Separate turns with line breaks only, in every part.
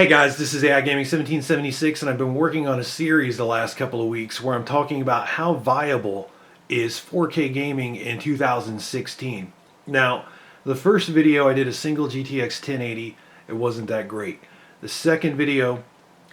Hey guys, this is AI Gaming 1776 and I've been working on a series the last couple of weeks where I'm talking about how viable is 4K gaming in 2016. Now, the first video I did a single GTX 1080, it wasn't that great. The second video,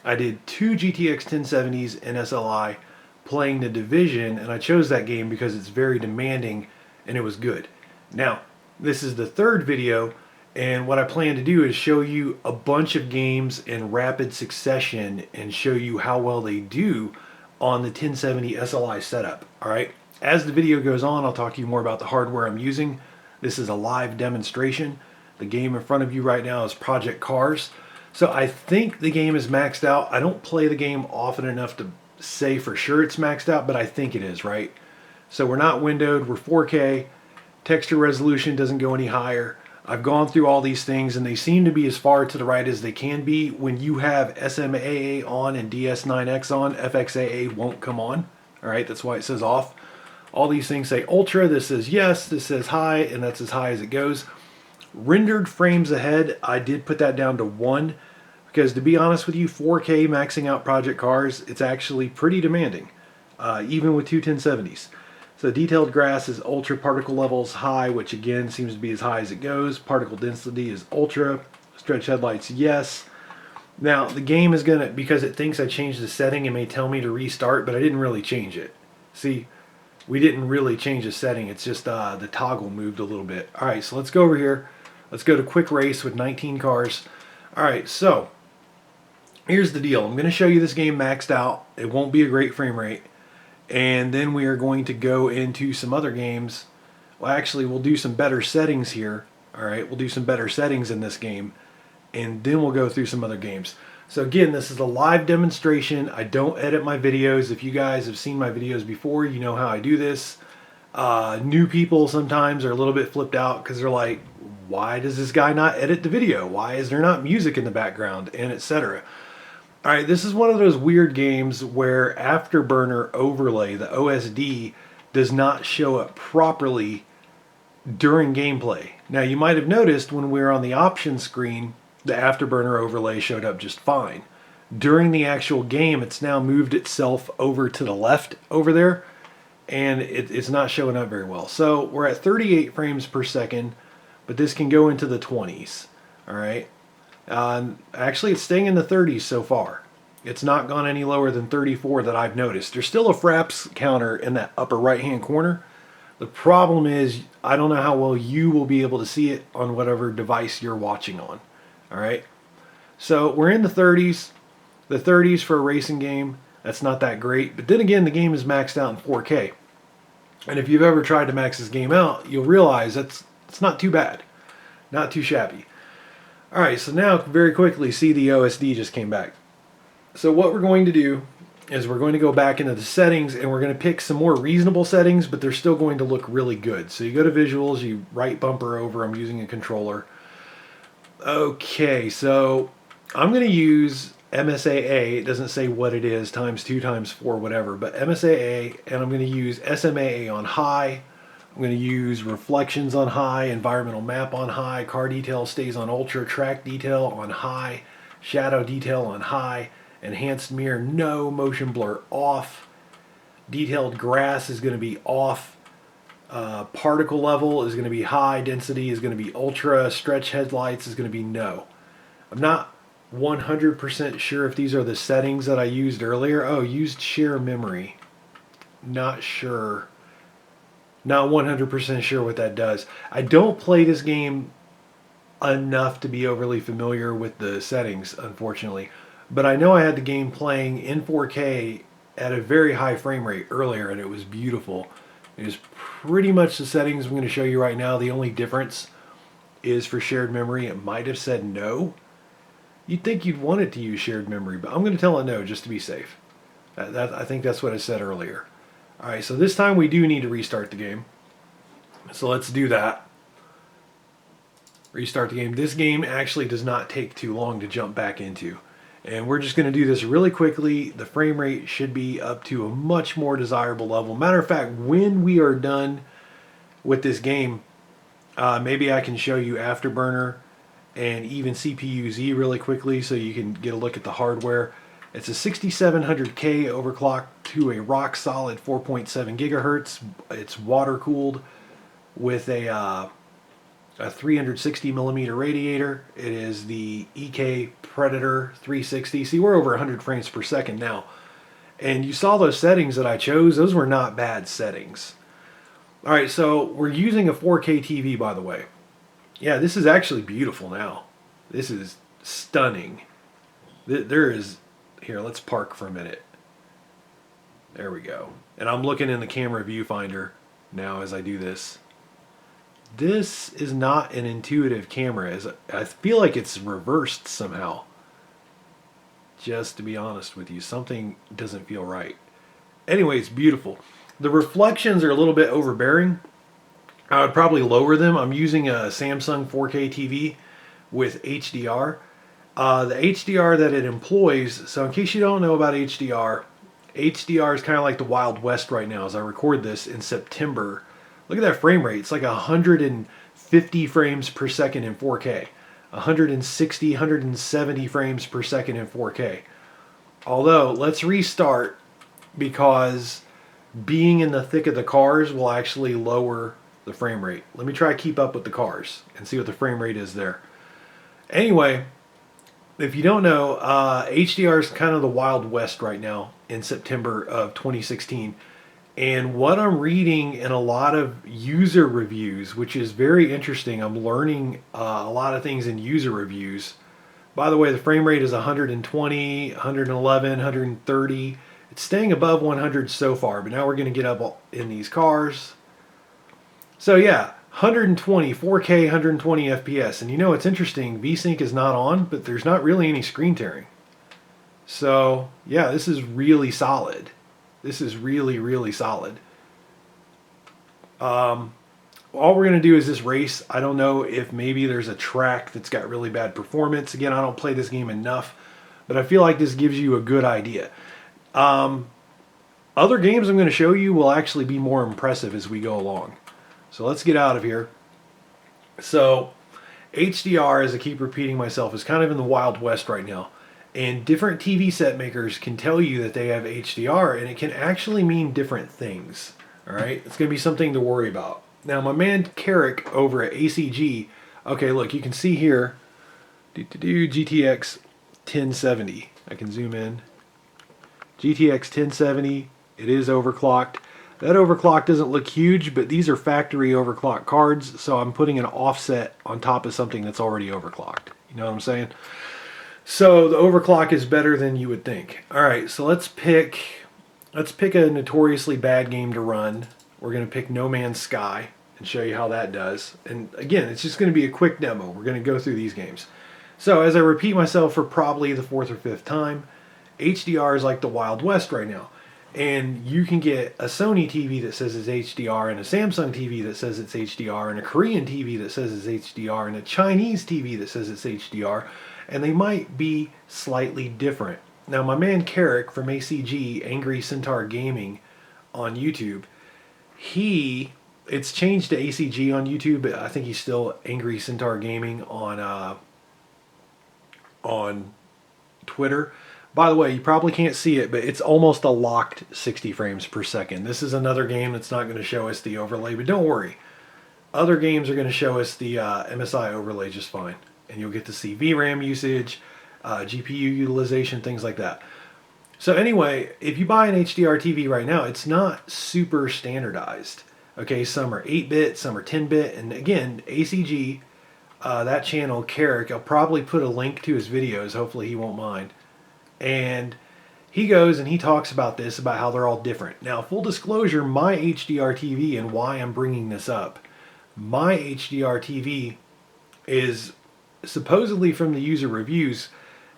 I did two GTX 1070's in SLI playing The Division, and I chose that game because it's very demanding and it was good. Now, this is the third video, and what I plan to do is show you a bunch of games in rapid succession and show you how well they do on the 1070 SLI setup. Alright, as the video goes on, I'll talk to you more about the hardware I'm using. This is a live demonstration. The game in front of you right now is Project Cars. So I think the game is maxed out. I don't play the game often enough to say for sure it's maxed out, but I think it is, right? So we're not windowed, we're 4K. Texture resolution doesn't go any higher. I've gone through all these things and they seem to be as far to the right as they can be. When you have SMAA on and DS9X on, FXAA won't come on. Alright, that's why it says off. All these things say ultra, this says yes, this says high, and that's as high as it goes. Rendered frames ahead, I did put that down to 1 because, to be honest with you, 4K maxing out Project Cars, it's actually pretty demanding, even with two 1070s. So detailed grass is ultra, particle levels high, which again seems to be as high as it goes. Particle density is ultra. Stretch headlights, yes. Now the game is gonna, because it thinks I changed the setting, it may tell me to restart, but I didn't really change it. See, we didn't really change the setting. It's just the toggle moved a little bit. All right, so let's go over here. Let's go to quick race with 19 cars. All right, so here's the deal. I'm gonna show you this game maxed out. It won't be a great frame rate. And then we are going to go into some other games. Well, actually, we'll do some better settings here. All right, we'll do some better settings in this game. And then we'll go through some other games. So again, this is a live demonstration. I don't edit my videos. If you guys have seen my videos before, you know how I do this. New people sometimes are a little bit flipped out because they're like, why does this guy not edit the video? Why is there not music in the background? And etc. Alright, this is one of those weird games where Afterburner overlay, the OSD, does not show up properly during gameplay. Now you might have noticed when we were on the options screen, the Afterburner overlay showed up just fine. During the actual game, it's now moved itself over to the left over there, and it's not showing up very well. So we're at 38 frames per second, but this can go into the 20s. Alright. Actually, it's staying in the 30s so far. It's not gone any lower than 34 that I've noticed. There's still a fraps counter in that upper right hand corner. The problem is, I don't know how well you will be able to see it on whatever device you're watching on. Alright, so we're in the 30s. The 30s for a racing game, that's not that great. But then again, the game is maxed out in 4K. And if you've ever tried to max this game out, you'll realize it's not too bad. Not too shabby. Alright, so now very quickly, see, the OSD just came back. So what we're going to do is we're going to go back into the settings and we're going to pick some more reasonable settings, but they're still going to look really good. So you go to visuals, you right bumper over, I'm using a controller. Okay, so I'm going to use MSAA, it doesn't say what it is, times 2 times 4, whatever, but MSAA, and I'm going to use SMAA on high. I'm going to use reflections on high, environmental map on high, car detail stays on ultra, track detail on high, shadow detail on high, enhanced mirror no, motion blur off, detailed grass is going to be off, particle level is going to be high, density is going to be ultra, stretch headlights is going to be no. I'm not 100% sure if these are the settings that I used earlier. Oh, used share memory. Not sure. Not 100% sure what that does. I don't play this game enough to be overly familiar with the settings, unfortunately. But I know I had the game playing in 4K at a very high frame rate earlier, and it was beautiful. It was pretty much the settings I'm going to show you right now. The only difference is for shared memory. It might have said no. You'd think you'd want it to use shared memory, but I'm going to tell it no just to be safe. I think that's what I said earlier. Alright, so this time we do need to restart the game. So let's do that. Restart the game. This game actually does not take too long to jump back into. And we're just going to do this really quickly. The frame rate should be up to a much more desirable level. Matter of fact, when we are done with this game, maybe I can show you Afterburner and even CPU-Z really quickly so you can get a look at the hardware. It's a 6700K overclock to a rock solid 4.7 gigahertz. It's water cooled with a 360 millimeter radiator. It is the EK Predator 360. See, we're over 100 frames per second now. And you saw those settings that I chose. Those were not bad settings. All right, so we're using a 4K TV, by the way. Yeah, this is actually beautiful now. This is stunning. There is... Here, let's park for a minute. There we go. And I'm looking in the camera viewfinder now as I do this. This is not an intuitive camera. I feel like it's reversed somehow. Just to be honest with you, something doesn't feel right. Anyway, it's beautiful. The reflections are a little bit overbearing. I would probably lower them. I'm using a Samsung 4K TV with HDR. The HDR that it employs, so in case you don't know about HDR, HDR is kind of like the Wild West right now as I record this in September. Look at that frame rate. It's like 150 frames per second in 4K. 160, 170 frames per second in 4K. Although, let's restart because being in the thick of the cars will actually lower the frame rate. Let me try to keep up with the cars and see what the frame rate is there. Anyway, if you don't know, HDR is kind of the Wild West right now in September of 2016. And what I'm reading in a lot of user reviews, which is very interesting, I'm learning a lot of things in user reviews. By the way, the frame rate is 120, 111, 130. It's staying above 100 so far, but now we're going to get up in these cars. So yeah, 120, 4K, 120 FPS. And you know, it's interesting, VSync is not on, but there's not really any screen tearing. So yeah, this is really solid. This is really, really solid. All we're going to do is this race. I don't know if maybe there's a track that's got really bad performance. Again, I don't play this game enough, but I feel like this gives you a good idea. Other games I'm going to show you will actually be more impressive as we go along. So let's get out of here. So HDR, as I keep repeating myself, is kind of in the Wild West right now. And different TV set makers can tell you that they have HDR, and it can actually mean different things. All right, it's going to be something to worry about. Now, my man Carrick over at ACG, okay, look, you can see here, GTX 1070. I can zoom in. GTX 1070, it is overclocked. That overclock doesn't look huge, but these are factory overclock cards, so I'm putting an offset on top of something that's already overclocked. You know what I'm saying? So the overclock is better than you would think. All right, so let's pick a notoriously bad game to run. We're going to pick No Man's Sky and show you how that does. And again, it's just going to be a quick demo. We're going to go through these games. So as I repeat myself for probably the 4th or 5th time, HDR is like the Wild West right now. And you can get a Sony TV that says it's HDR, and a Samsung TV that says it's HDR, and a Korean TV that says it's HDR, and a Chinese TV that says it's HDR, and they might be slightly different. Now, my man Carrick from ACG, Angry Centaur Gaming on YouTube, it's changed to ACG on YouTube, but I think he's still Angry Centaur Gaming on Twitter. By the way, you probably can't see it, but it's almost a locked 60 frames per second. This is another game that's not going to show us the overlay, but don't worry. Other games are going to show us the MSI overlay just fine. And you'll get to see VRAM usage, GPU utilization, things like that. So anyway, if you buy an HDR TV right now, it's not super standardized. Okay, some are 8-bit, some are 10-bit, and again, ACG, that channel, Carrick, I'll probably put a link to his videos, hopefully he won't mind. And he goes and he talks about this, about how they're all different. Now, full disclosure, my HDR TV and why I'm bringing this up, my HDR TV is supposedly from the user reviews,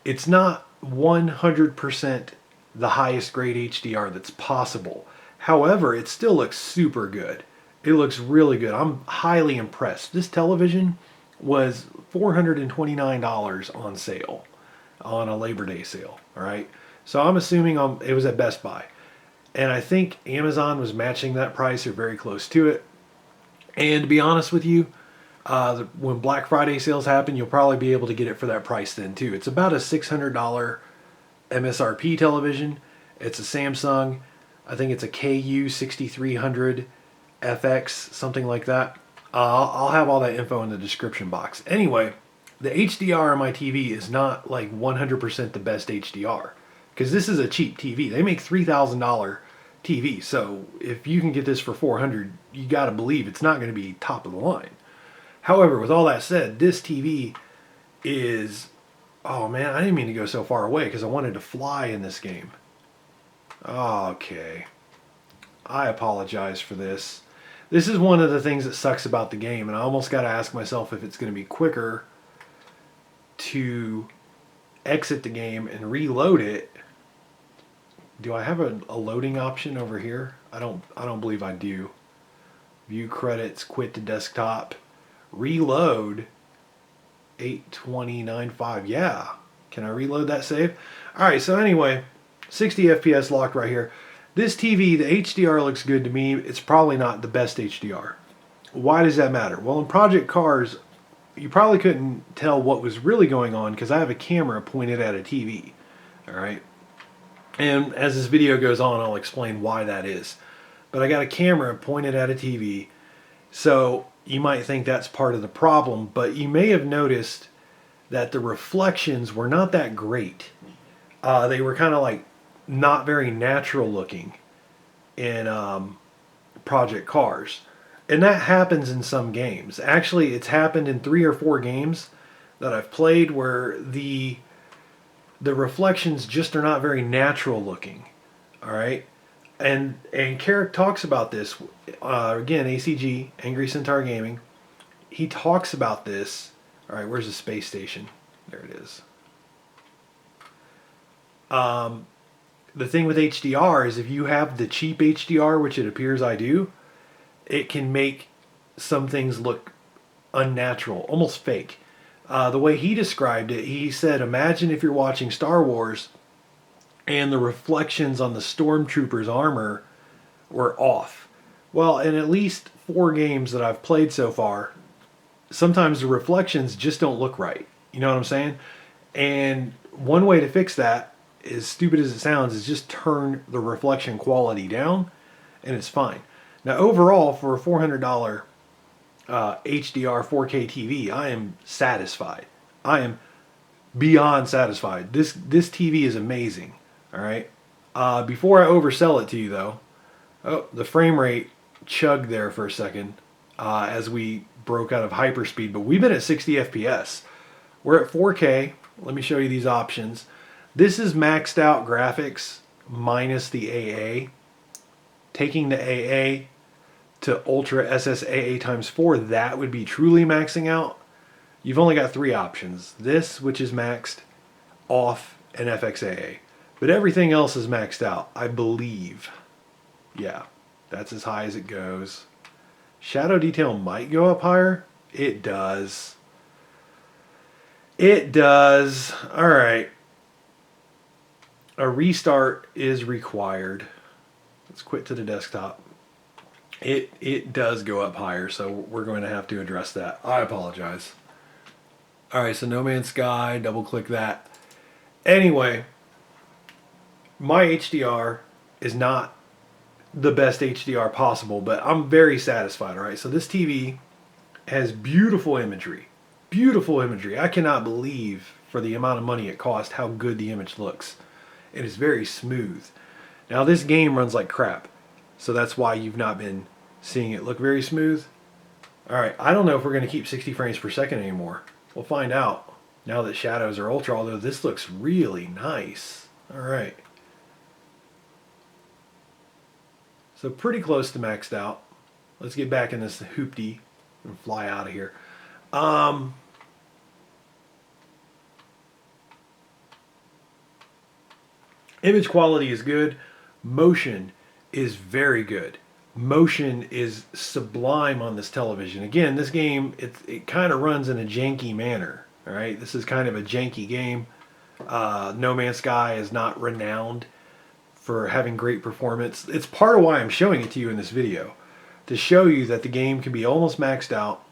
it's not 100% the highest grade HDR that's possible. However, it still looks super good. It looks really good. I'm highly impressed. This television was $429 on sale, on a Labor Day sale. All right. So I'm assuming it was at Best Buy. And I think Amazon was matching that price or very close to it. And to be honest with you, When Black Friday sales happen, you'll probably be able to get it for that price then too. It's about a $600 MSRP television. It's a Samsung. I think it's a KU 6300 FX, something like that. I'll have all that info in the description box. Anyway, the HDR on my TV is not like 100% the best HDR, because this is a cheap TV. They make $3,000 TV, so if you can get this for $400, you got to believe it's not going to be top of the line. However, with all that said, this TV is, oh man, I didn't mean to go so far away because I wanted to fly in this game. Okay, I apologize for this. This is one of the things that sucks about the game, and I almost got to ask myself if it's going to be quicker to exit the game and reload it. Do I have a loading option over here? I don't believe I do. View credits, quit to desktop, reload 820.95. Yeah. Can I reload that save? Alright, so anyway, 60 FPS locked right here. This TV, the HDR looks good to me. It's probably not the best HDR. Why does that matter? Well, in Project Cars, you probably couldn't tell what was really going on because I have a camera pointed at a TV. Alright? And as this video goes on, I'll explain why that is. But I got a camera pointed at a TV, so you might think that's part of the problem, but you may have noticed that the reflections were not that great. They were kind of like not very natural looking in Project Cars. And that happens in some games. Actually, it's happened in 3 or 4 games that I've played where the reflections just are not very natural looking. Alright? And Carrick talks about this. Again, ACG, Angry Centaur Gaming. He talks about this. Alright, where's the space station? There it is. The thing with HDR is if you have the cheap HDR, which it appears I do, it can make some things look unnatural, almost fake. The way he described it, he said, imagine if you're watching Star Wars and the reflections on the stormtrooper's armor were off. Well, in at least 4 games that I've played so far, sometimes the reflections just don't look right. You know what I'm saying? And one way to fix that, as stupid as it sounds, is just turn the reflection quality down and it's fine. Now overall, for a $400 HDR 4K TV, I am satisfied. I am beyond satisfied. This TV is amazing. Alright? Before I oversell it to you though, oh, the frame rate chugged there for a second as we broke out of hyperspeed, but we've been at 60 FPS. We're at 4K. Let me show you these options. This is maxed out graphics minus the AA. Taking the AA to Ultra SSAA times 4, that would be truly maxing out. You've only got 3 options. This, which is maxed, off, and FXAA. But everything else is maxed out, I believe. Yeah, that's as high as it goes. Shadow detail might go up higher. It does. It does. Alright. A restart is required. Let's quit to the desktop. It does go up higher, so we're going to have to address that. I apologize. Alright, so No Man's Sky, double click that. Anyway, my HDR is not the best HDR possible, but I'm very satisfied, alright? So this TV has beautiful imagery. Beautiful imagery. I cannot believe, for the amount of money it cost, how good the image looks. It is very smooth. Now this game runs like crap, so that's why you've not been seeing it look very smooth. Alright, I don't know if we're going to keep 60 frames per second anymore. We'll find out now that shadows are ultra, although this looks really nice. Alright. So pretty close to maxed out. Let's get back in this hoopty and fly out of here. Image quality is good. Motion is very good. Motion is sublime on this television. Again, this game, it kind of runs in a janky manner. All right, this is kind of a janky game. No Man's Sky is not renowned for having great performance. It's part of why I'm showing it to you in this video, to show you that the game can be almost maxed out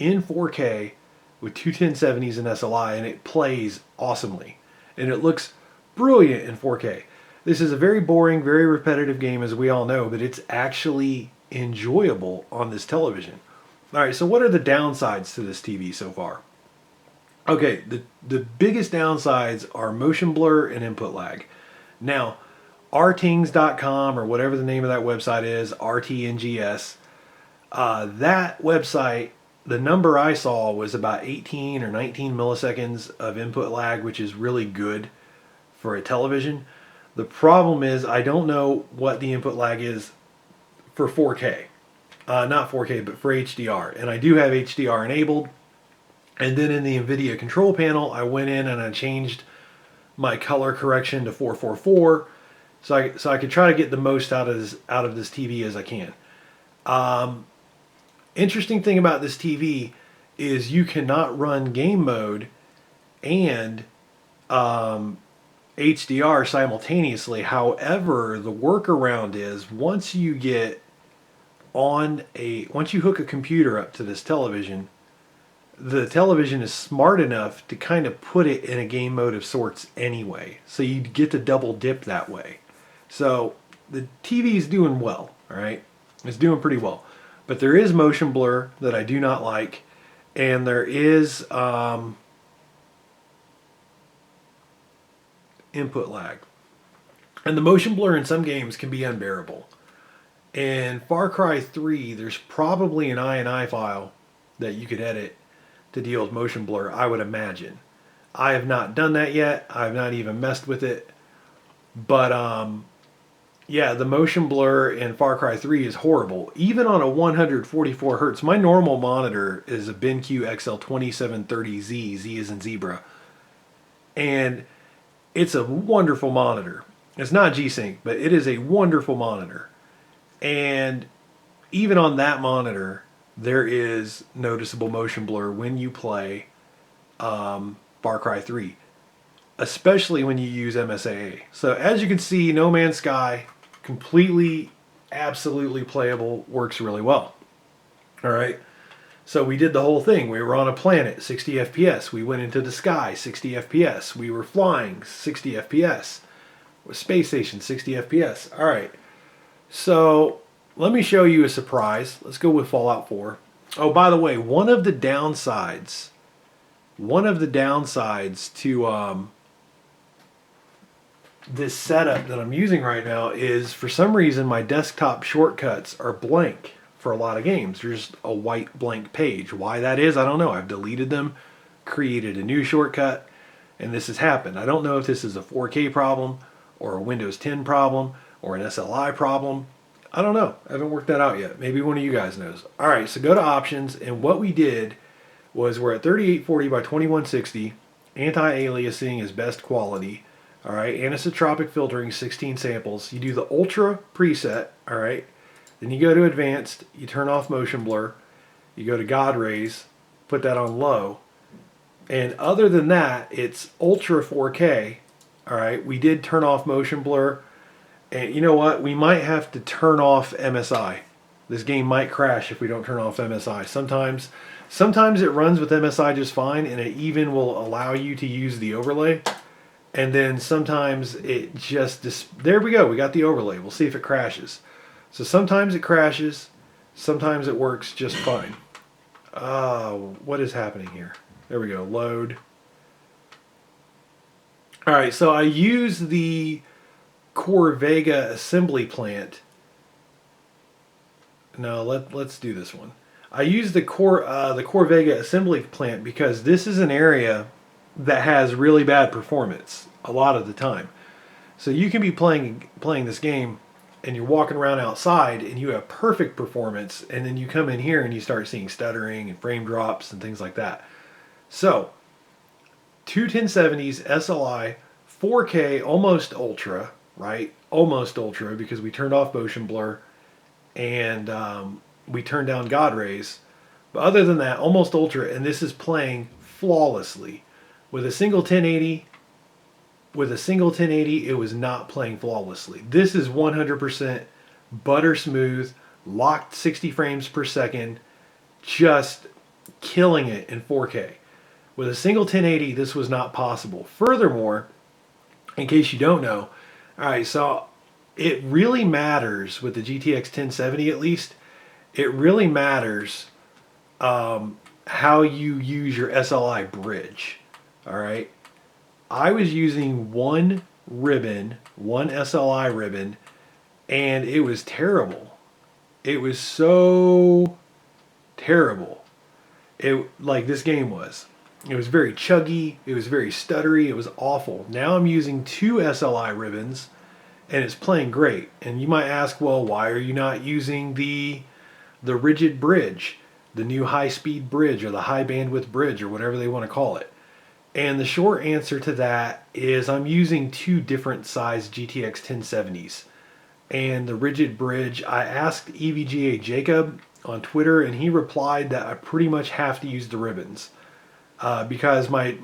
in 4K with two 1070s and SLI, and it plays awesomely. And it looks brilliant in 4K. This is a very boring, very repetitive game, as we all know, but it's actually enjoyable on this television. All right, so what are the downsides to this TV so far? Okay, the biggest downsides are motion blur and input lag. Now, rtings.com, or whatever the name of that website is, RTNGS, that website, the number I saw was about 18 or 19 milliseconds of input lag, which is really good for a television. The problem is I don't know what the input lag is for 4K. Not 4K, but for HDR. And I do have HDR enabled. And then in the NVIDIA control panel, I went in and I changed my color correction to 444, so I could try to get the most out of this TV as I can. Interesting thing about this TV is you cannot run game mode and HDR simultaneously. However, the workaround is once you hook a computer up to this television, the television is smart enough to kind of put it in a game mode of sorts anyway. So you get to double dip that way. So the TV is doing well, all right? It's doing pretty well. But there is motion blur that I do not like. And there is input lag. And the motion blur in some games can be unbearable. In Far Cry 3, there's probably an INI file that you could edit to deal with motion blur, I would imagine. I have not done that yet. I've not even messed with it. But yeah, the motion blur in Far Cry 3 is horrible. Even on a 144 hertz. My normal monitor is a BenQ XL2730Z. Z as in zebra. And it's a wonderful monitor. It's not G-Sync, but it is a wonderful monitor. And even on that monitor, there is noticeable motion blur when you play Far Cry 3, especially when you use MSAA. So as you can see, No Man's Sky, completely, absolutely playable, works really well. All right, so we did the whole thing. We were on a planet, 60 FPS. We went into the sky, 60 FPS. We were flying, 60 FPS. Space station, 60 FPS. All right, so let me show you a surprise. Let's go with Fallout 4. Oh, by the way, one of the downsides to this setup that I'm using right now is, for some reason, my desktop shortcuts are blank for a lot of games. There's a white blank page. Why that is, I don't know. I've deleted them, created a new shortcut, and this has happened. I don't know if this is a 4K problem or a Windows 10 problem or an SLI problem. I don't know. I haven't worked that out yet. Maybe one of you guys knows. All right, so go to options, and what we did was we're at 3840 by 2160. Anti-aliasing is best quality. All right, anisotropic filtering, 16 samples. You do the ultra preset. All right, then you go to advanced. You turn off motion blur. You go to God rays, put that on low, and other than that, it's ultra 4K. All right, we did turn off motion blur. And you know what? We might have to turn off MSI. This game might crash if we don't turn off MSI. Sometimes it runs with MSI just fine, and it even will allow you to use the overlay. And then sometimes it just... There we go. We got the overlay. We'll see if it crashes. So sometimes it crashes. Sometimes it works just fine. What is happening here? There we go. Load. All right, so I use the Corvega assembly plant. No, let's do this one. I use the Corvega assembly plant because this is an area that has really bad performance a lot of the time. So you can be playing this game and you're walking around outside and you have perfect performance, and then you come in here and you start seeing stuttering and frame drops and things like that. So two 1070's SLI 4K almost ultra, right? Almost ultra, because we turned off motion blur and we turned down God rays. But other than that, almost ultra, and this is playing flawlessly. With a single 1080, it was not playing flawlessly. This is 100% butter smooth, locked 60 frames per second, just killing it in 4K. With a single 1080, this was not possible. Furthermore, in case you don't know, all right, so it really matters with the GTX 1070 at least. It really matters how you use your SLI bridge. All right, I was using one ribbon, one SLI ribbon, and it was terrible. It was so terrible. It like this game was. It was very chuggy. It was very stuttery. It was awful. Now I'm using two SLI ribbons, and it's playing great. And you might ask, well, why are you not using the rigid bridge, the new high-speed bridge, or the high bandwidth bridge, or whatever they want to call it? And the short answer to that is I'm using two different size GTX 1070's. And the rigid bridge, I asked EVGA Jacob on Twitter, and he replied that I pretty much have to use the ribbons because my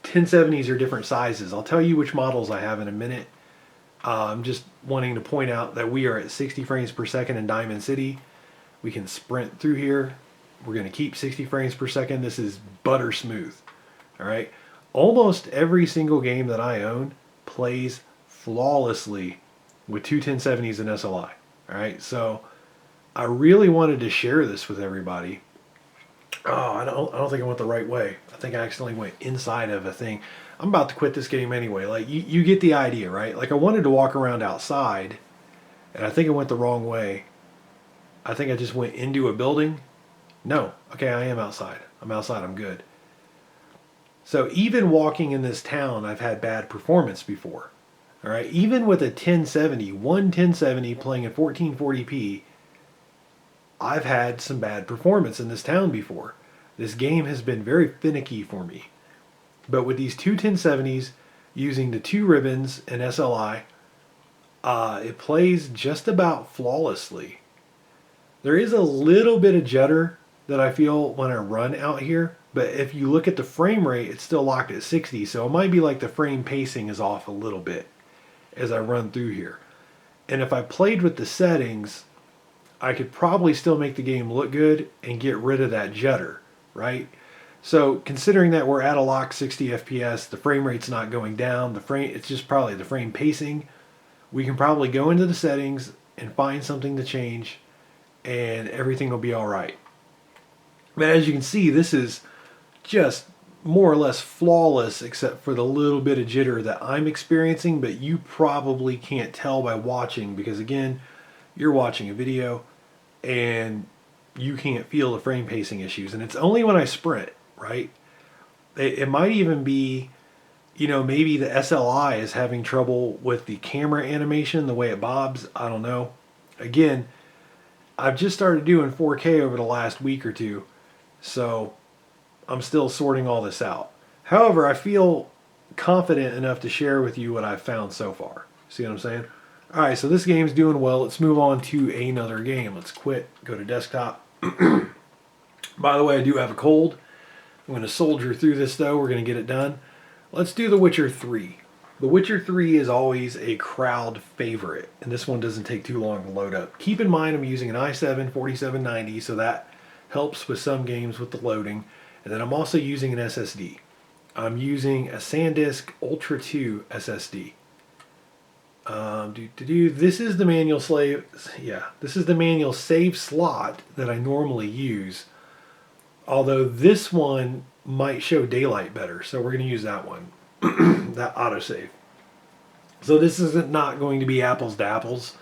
1070's are different sizes. I'll tell you which models I have in a minute. I'm just wanting to point out that we are at 60 frames per second in Diamond City. We can sprint through here. We're going to keep 60 frames per second. This is butter smooth. All right. Almost every single game that I own plays flawlessly with two 1070's and SLI. All right. So I really wanted to share this with everybody. Oh, I don't think I went the right way. I think I accidentally went inside of a thing. I'm about to quit this game anyway. Like you get the idea, right? Like I wanted to walk around outside, and I think I went the wrong way. I think I just went into a building. No. Okay, I am outside. I'm outside. I'm good. So even walking in this town, I've had bad performance before. All right. Even with a 1070, one 1070 playing at 1440p, I've had some bad performance in this town before. This game has been very finicky for me. But with these two 1070's using the two ribbons and SLI, it plays just about flawlessly. There is a little bit of judder that I feel when I run out here, but if you look at the frame rate, it's still locked at 60, so it might be like the frame pacing is off a little bit as I run through here. And if I played with the settings, I could probably still make the game look good and get rid of that judder, right? So considering that we're at a locked 60 FPS, the frame rate's not going down, it's just probably the frame pacing. We can probably go into the settings and find something to change, and everything will be all right. But as you can see, this is just more or less flawless except for the little bit of jitter that I'm experiencing, but you probably can't tell by watching because, again, you're watching a video and you can't feel the frame pacing issues. And it's only when I sprint, right? It might even be, maybe the SLI is having trouble with the camera animation, the way it bobs. I don't know. Again, I've just started doing 4K over the last week or two, so I'm still sorting all this out. However, I feel confident enough to share with you what I've found so far. See what I'm saying? All right, so this game's doing well. Let's move on to another game. Let's quit, go to desktop. By the way, I do have a cold. I'm going to soldier through this, though. We're going to get it done. Let's do The Witcher 3. The Witcher 3 is always a crowd favorite, and this one doesn't take too long to load up. Keep in mind I'm using an i7 4790, so that helps with some games with the loading. And then I'm also using an SSD. I'm using a SanDisk Ultra 2 SSD. This is the manual this is the manual save slot that I normally use. Although this one might show daylight better, so we're going to use that one. That autosave. So this isn't not going to be apples to apples.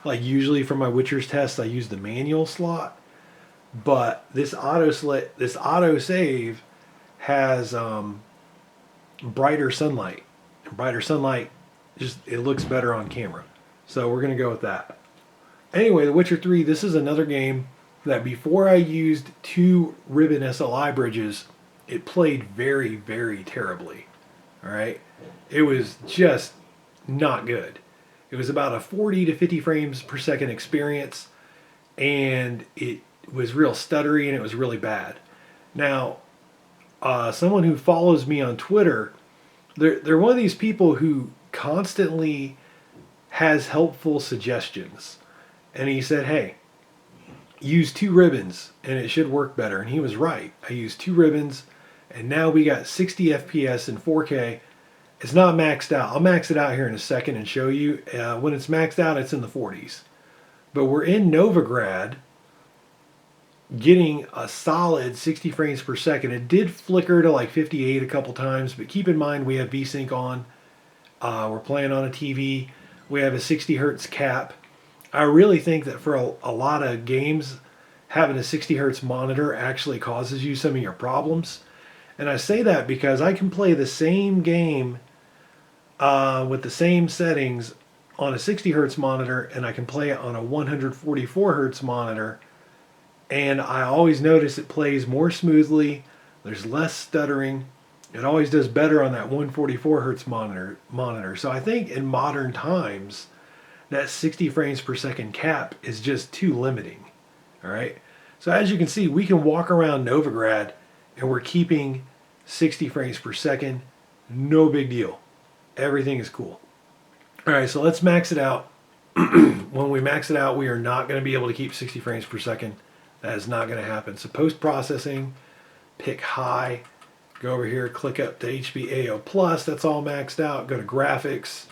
Like usually for my Witcher's test, I use the manual slot, but this autosave has brighter sunlight. And brighter sunlight it looks better on camera. So we're going to go with that. Anyway, The Witcher 3, this is another game that before I used two ribbon SLI bridges, it played very, very terribly. All right. It was just not good. It was about a 40 to 50 frames per second experience, and it was real stuttery and it was really bad. Now, someone who follows me on Twitter, they're one of these people who constantly has helpful suggestions. And he said, hey, use 2 ribbons and it should work better. And he was right. I used 2 ribbons and now we got 60 FPS in 4K. It's not maxed out. I'll max it out here in a second and show you. When it's maxed out, it's in the 40s. But we're in Novigrad getting a solid 60 frames per second. It did flicker to like 58 a couple times, but keep in mind we have VSync on. We're playing on a TV. We have a 60 hertz cap. I really think that for a lot of games, having a 60 hertz monitor actually causes you some of your problems. And I say that because I can play the same game with the same settings on a 60 hertz monitor, and I can play it on a 144 hertz monitor, and I always notice it plays more smoothly. There's less stuttering. It always does better on that 144 hertz monitor. So I think in modern times, that 60 frames per second cap is just too limiting. All right. So as you can see, we can walk around Novigrad and we're keeping 60 frames per second. No big deal. Everything is cool. All right, so let's max it out. When we max it out, we are not going to be able to keep 60 frames per second. That is not going to happen. So post-processing, pick high, go over here, click up to HBAO plus. That's all maxed out. Go to graphics.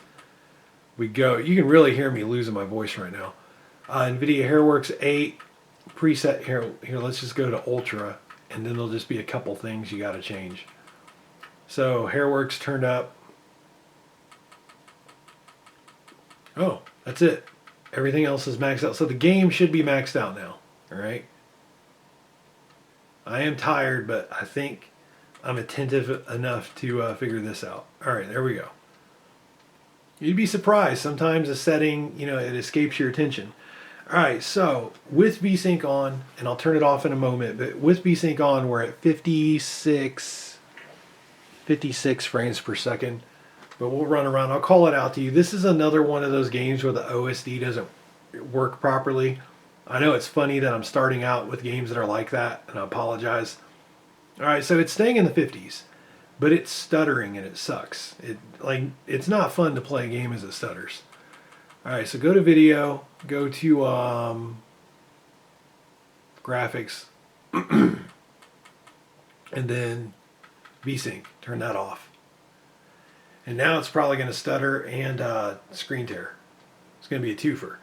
We go. You can really hear me losing my voice right now. NVIDIA Hairworks 8 preset here. Let's just go to Ultra, and then there'll just be a couple things you got to change. So Hairworks turned up. Oh, that's it. Everything else is maxed out. So the game should be maxed out now. All right. I am tired, but I think I'm attentive enough to figure this out. All right, there we go. You'd be surprised. Sometimes a setting, it escapes your attention. All right, so with VSync on, and I'll turn it off in a moment, but with VSync on, we're at 56 frames per second. But we'll run around. I'll call it out to you. This is another one of those games where the OSD doesn't work properly. I know it's funny that I'm starting out with games that are like that, and I apologize. All right, so it's staying in the 50s, but it's stuttering and it sucks. It's not fun to play a game as it stutters. All right, so go to video, go to graphics, and then VSync. Turn that off. And now it's probably going to stutter and screen tear. It's going to be a twofer.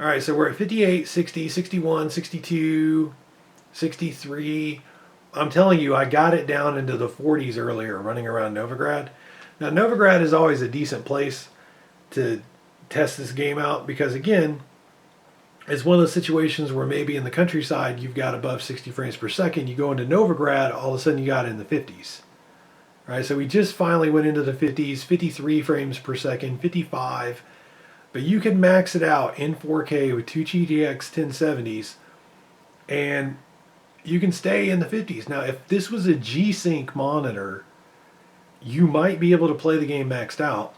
All right, so we're at 58, 60, 61, 62, 63. I'm telling you, I got it down into the 40s earlier running around Novigrad. Now, Novigrad is always a decent place to test this game out because, again, it's one of those situations where maybe in the countryside you've got above 60 frames per second. You go into Novigrad, all of a sudden you got it in the 50s. All right, so we just finally went into the 50s, 53 frames per second, 55. But you can max it out in 4K with 2 GTX 1070's, and you can stay in the 50s. Now, if this was a G-Sync monitor, you might be able to play the game maxed out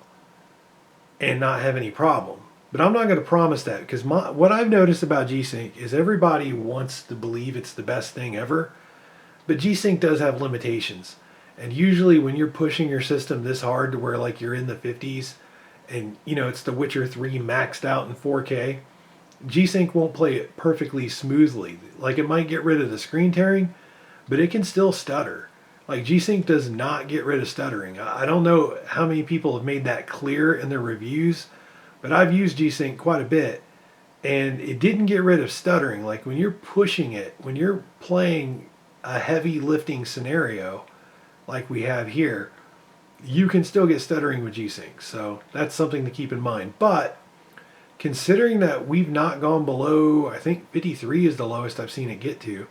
and not have any problem. But I'm not going to promise that because what I've noticed about G-Sync is everybody wants to believe it's the best thing ever, but G-Sync does have limitations. And usually when you're pushing your system this hard to where like you're in the 50s and it's The Witcher 3 maxed out in 4K, G-Sync won't play it perfectly smoothly. Like it might get rid of the screen tearing, but it can still stutter. Like G-Sync does not get rid of stuttering. I don't know how many people have made that clear in their reviews, but I've used G-Sync quite a bit and it didn't get rid of stuttering. Like when you're pushing it, when you're playing a heavy lifting scenario, like we have here, you can still get stuttering with G-Sync. So that's something to keep in mind. But considering that we've not gone below, I think 53 is the lowest I've seen it get to.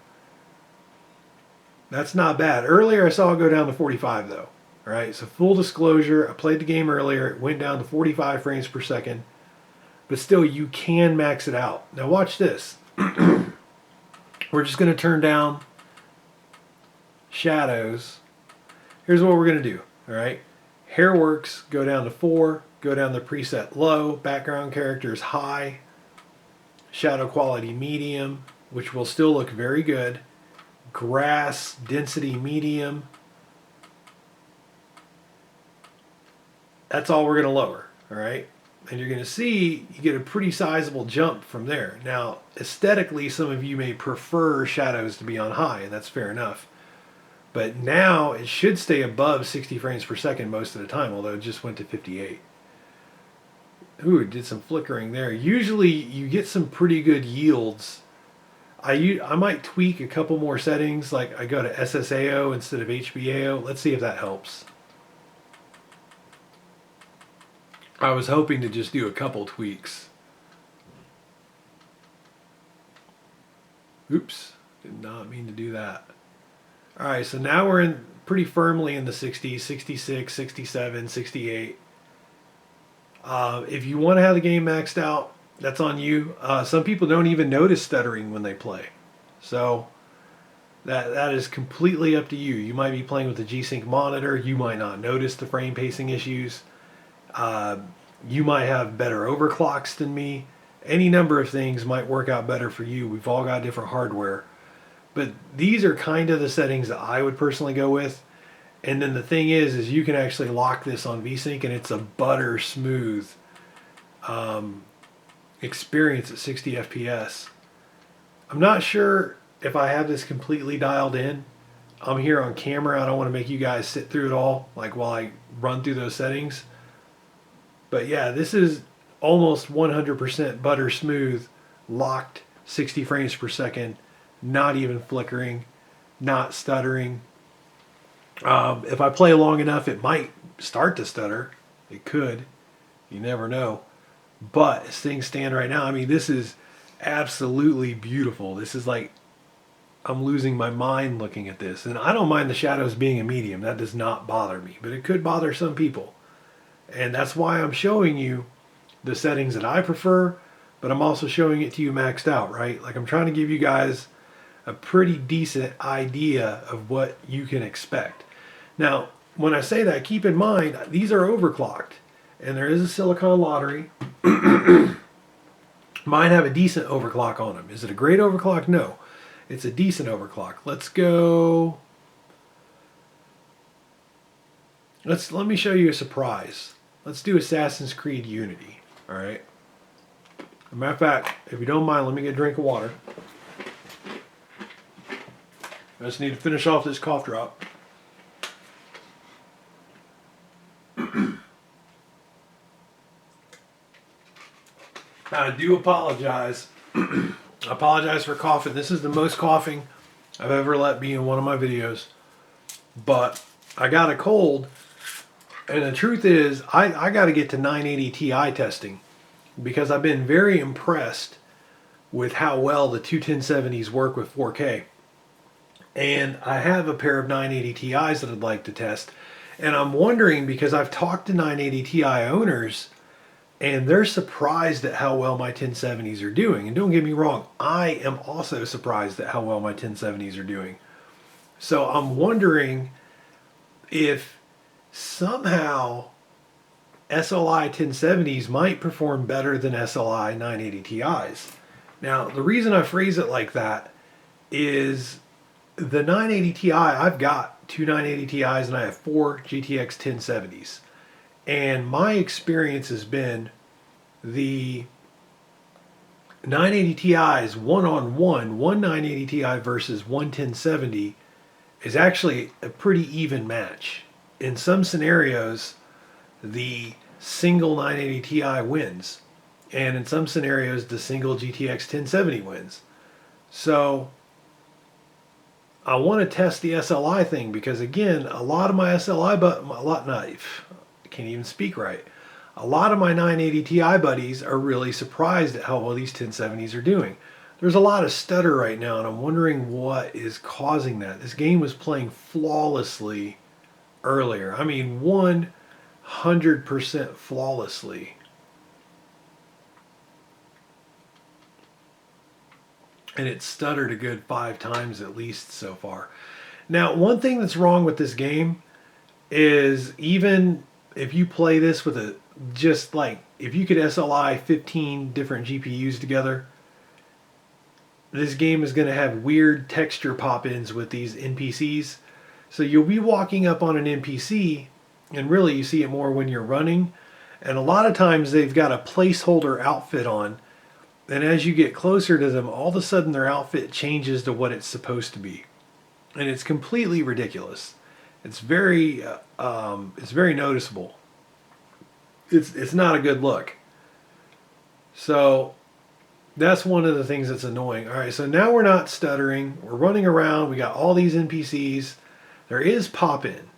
That's not bad. Earlier I saw it go down to 45 though. All right, so full disclosure, I played the game earlier. It went down to 45 frames per second. But still, you can max it out. Now watch this. We're just going to turn down shadows. Here's what we're going to do, all right? Hairworks, go down to 4, go down to preset low, background characters high, shadow quality medium, which will still look very good, grass density medium. That's all we're going to lower, all right? And you're going to see you get a pretty sizable jump from there. Now, aesthetically, some of you may prefer shadows to be on high, and that's fair enough. But now it should stay above 60 frames per second most of the time, although it just went to 58. Ooh, it did some flickering there. Usually you get some pretty good yields. I might tweak a couple more settings, like I go to SSAO instead of HBAO. Let's see if that helps. I was hoping to just do a couple tweaks. Oops, did not mean to do that. All right, so now we're in pretty firmly in the 60s, 66, 67, 68. If you want to have the game maxed out, that's on you. Some people don't even notice stuttering when they play. So that is completely up to you. You might be playing with a G-Sync monitor. You might not notice the frame pacing issues. You might have better overclocks than me. Any number of things might work out better for you. We've all got different hardware. But these are kind of the settings that I would personally go with. And then the thing is you can actually lock this on VSync, and it's a butter smooth experience at 60 FPS. I'm not sure if I have this completely dialed in. I'm here on camera. I don't want to make you guys sit through it all, like while I run through those settings. But yeah, this is almost 100% butter smooth, locked 60 frames per second. Not even flickering, not stuttering. If I play long enough, it might start to stutter. It could. You never know. But as things stand right now, I mean, this is absolutely beautiful. This is like, I'm losing my mind looking at this. And I don't mind the shadows being a medium. That does not bother me. But it could bother some people. And that's why I'm showing you the settings that I prefer. But I'm also showing it to you maxed out, right? Like, I'm trying to give you guys a pretty decent idea of what you can expect. Now, when I say that, keep in mind, these are overclocked, and there is a silicon lottery. Mine have a decent overclock on them. Is it a great overclock? No. It's a decent overclock. Let's go. Let me show you a surprise. Let's do Assassin's Creed Unity. All right. As a matter of fact, if you don't mind, let me get a drink of water. I just need to finish off this cough drop. I do apologize. I apologize for coughing. This is the most coughing I've ever let be in one of my videos. But I got a cold, and the truth is I got to get to 980 Ti testing, because I've been very impressed with how well the two 1070s work with 4K. And I have a pair of 980 Ti's that I'd like to test. And I'm wondering, because I've talked to 980 Ti owners, and they're surprised at how well my 1070s are doing. And don't get me wrong, I am also surprised at how well my 1070s are doing. So I'm wondering if somehow SLI 1070s might perform better than SLI 980 Ti's. Now, the reason I phrase it like that is the 980 Ti, I've got two 980 Ti's and I have four GTX 1070s. And my experience has been the 980 Ti's one-on-one, one 980 Ti versus one 1070 is actually a pretty even match. In some scenarios, the single 980 Ti wins. And in some scenarios, the single GTX 1070 wins. So I want to test the SLI thing, because again, a lot of my SLI, I can't even speak right. A lot of my 980 Ti buddies are really surprised at how well these 1070s are doing. There's a lot of stutter right now, and I'm wondering what is causing that. This game was playing flawlessly earlier. I mean, 100% flawlessly. And it stuttered a good 5 times at least so far. Now, one thing that's wrong with this game is, even if you play this with if you could SLI 15 different GPUs together, this game is going to have weird texture pop-ins with these NPCs. So you'll be walking up on an NPC, and really you see it more when you're running, And a lot of times they've got a placeholder outfit on, and as you get closer to them, all of a sudden their outfit changes to what it's supposed to be. And it's completely ridiculous. It's very noticeable. It's not a good look. So that's one of the things that's annoying. All right, so now we're not stuttering. We're running around. We got all these NPCs. There is pop-in.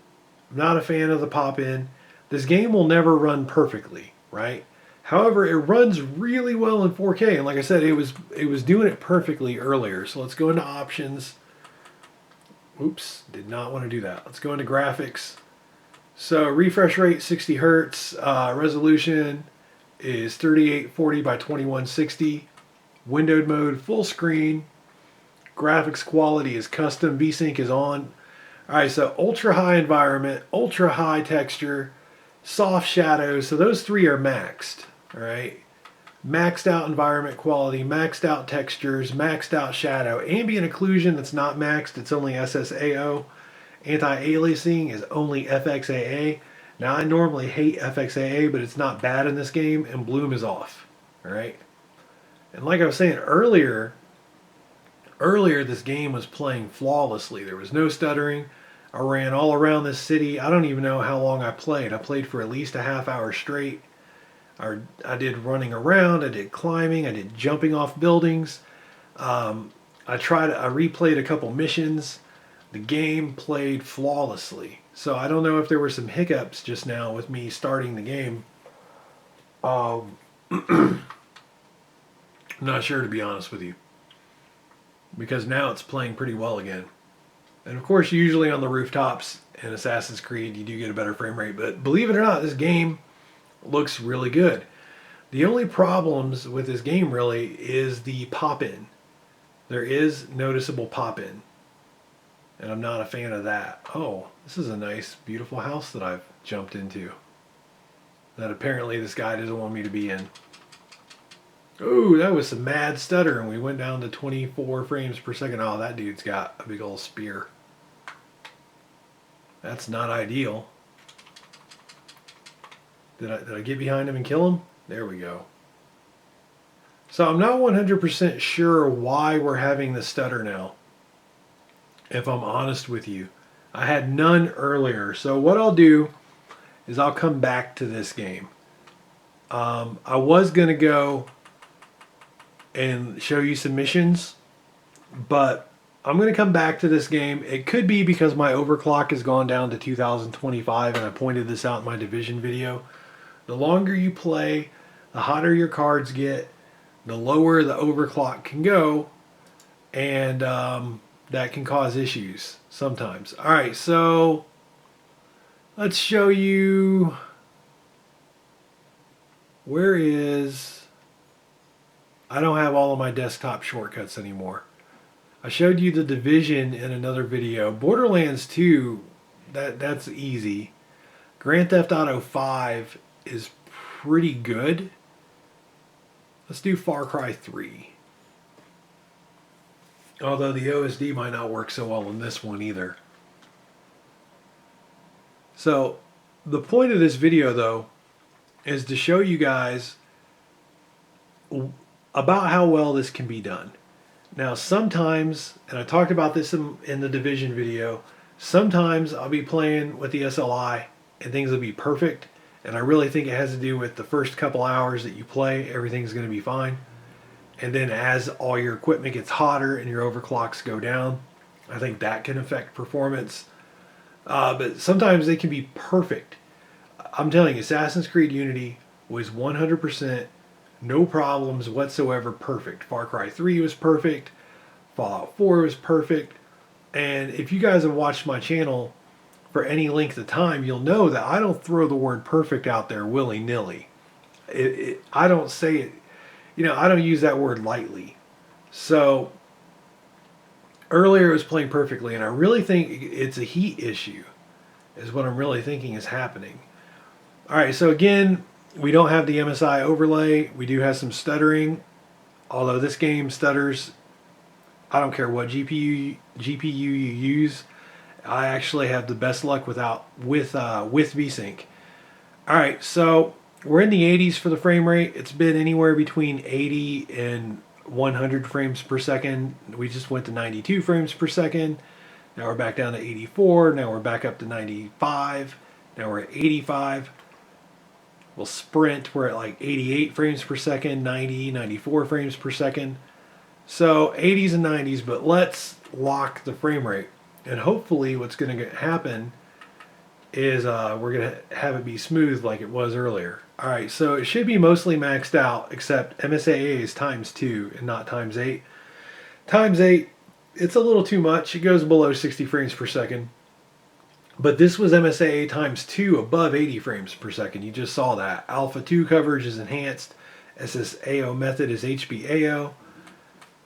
I'm not a fan of the pop-in. This game will never run perfectly, right? However, it runs really well in 4K. And like I said, it was doing it perfectly earlier. So let's go into options. Oops, did not want to do that. Let's go into graphics. So refresh rate 60 hertz. Resolution is 3840 by 2160. Windowed mode full screen. Graphics quality is custom. VSync is on. All right, so ultra high environment, ultra high texture, soft shadows. So those three are maxed. All right. Maxed out environment quality, maxed out textures, maxed out shadow. Ambient occlusion that's not maxed, it's only SSAO. Anti-aliasing is only FXAA. Now I normally hate FXAA, but it's not bad in this game, and bloom is off. All right. And like I was saying earlier this game was playing flawlessly. There was no stuttering. I ran all around this city. I don't even know how long I played. I played for at least a half hour straight. I did running around, I did climbing, I did jumping off buildings. I replayed a couple missions. The game played flawlessly. So I don't know if there were some hiccups just now with me starting the game. I'm not sure, to be honest with you, because now it's playing pretty well again. And of course, usually on the rooftops in Assassin's Creed, you do get a better frame rate. But believe it or not, this game looks really good. The only problems with this game really is the pop-in. There is noticeable pop-in, and I'm not a fan of that. Oh, this is a nice, beautiful house that I've jumped into that apparently this guy doesn't want me to be in. Ooh, that was some mad stutter, and we went down to 24 frames per second. Oh, that dude's got a big old spear. That's not ideal. Did I get behind him and kill him? There we go. So I'm not 100% sure why we're having the stutter now, if I'm honest with you. I had none earlier. So what I'll do is I'll come back to this game. I was going to go and show you some missions, but I'm going to come back to this game. It could be because my overclock has gone down to 2025, and I pointed this out in my Division video. The longer you play, the hotter your cards get, the lower the overclock can go, and that can cause issues sometimes. All right, so let's show you I don't have all of my desktop shortcuts anymore. I showed you the Division in another video. Borderlands 2, that's easy. Grand Theft Auto 5 is pretty good. Let's do Far Cry 3. Although the OSD might not work so well in this one either. So the point of this video, though, is to show you guys about how well this can be done. Now sometimes, and I talked about this in the Division video, sometimes I'll be playing with the SLI and things will be perfect, and I really think it has to do with the first couple hours that you play, everything's going to be fine. And then as all your equipment gets hotter and your overclocks go down, I think that can affect performance. But sometimes they can be perfect. I'm telling you, Assassin's Creed Unity was 100%, no problems whatsoever, perfect. Far Cry 3 was perfect. Fallout 4 was perfect. And if you guys have watched my channel for any length of time, you'll know that I don't throw the word perfect out there willy-nilly. I don't say it, I don't use that word lightly. So earlier it was playing perfectly, and I really think it's a heat issue is what I'm really thinking is happening. All right, so again, we don't have the MSI overlay. We do have some stuttering, although this game stutters. I don't care what GPU you use. I actually have the best luck with VSync. All right, so we're in the 80s for the frame rate. It's been anywhere between 80 and 100 frames per second. We just went to 92 frames per second. Now we're back down to 84. Now we're back up to 95. Now we're at 85. We'll sprint. We're at like 88 frames per second, 90, 94 frames per second. So 80s and 90s, but let's lock the frame rate. And hopefully what's going to happen is we're going to have it be smooth like it was earlier. All right, so it should be mostly maxed out, except MSAA is ×2 and not ×8. ×8, it's a little too much. It goes below 60 frames per second. But this was MSAA ×2 above 80 frames per second. You just saw that. Alpha 2 coverage is enhanced. SSAO method is HBAO.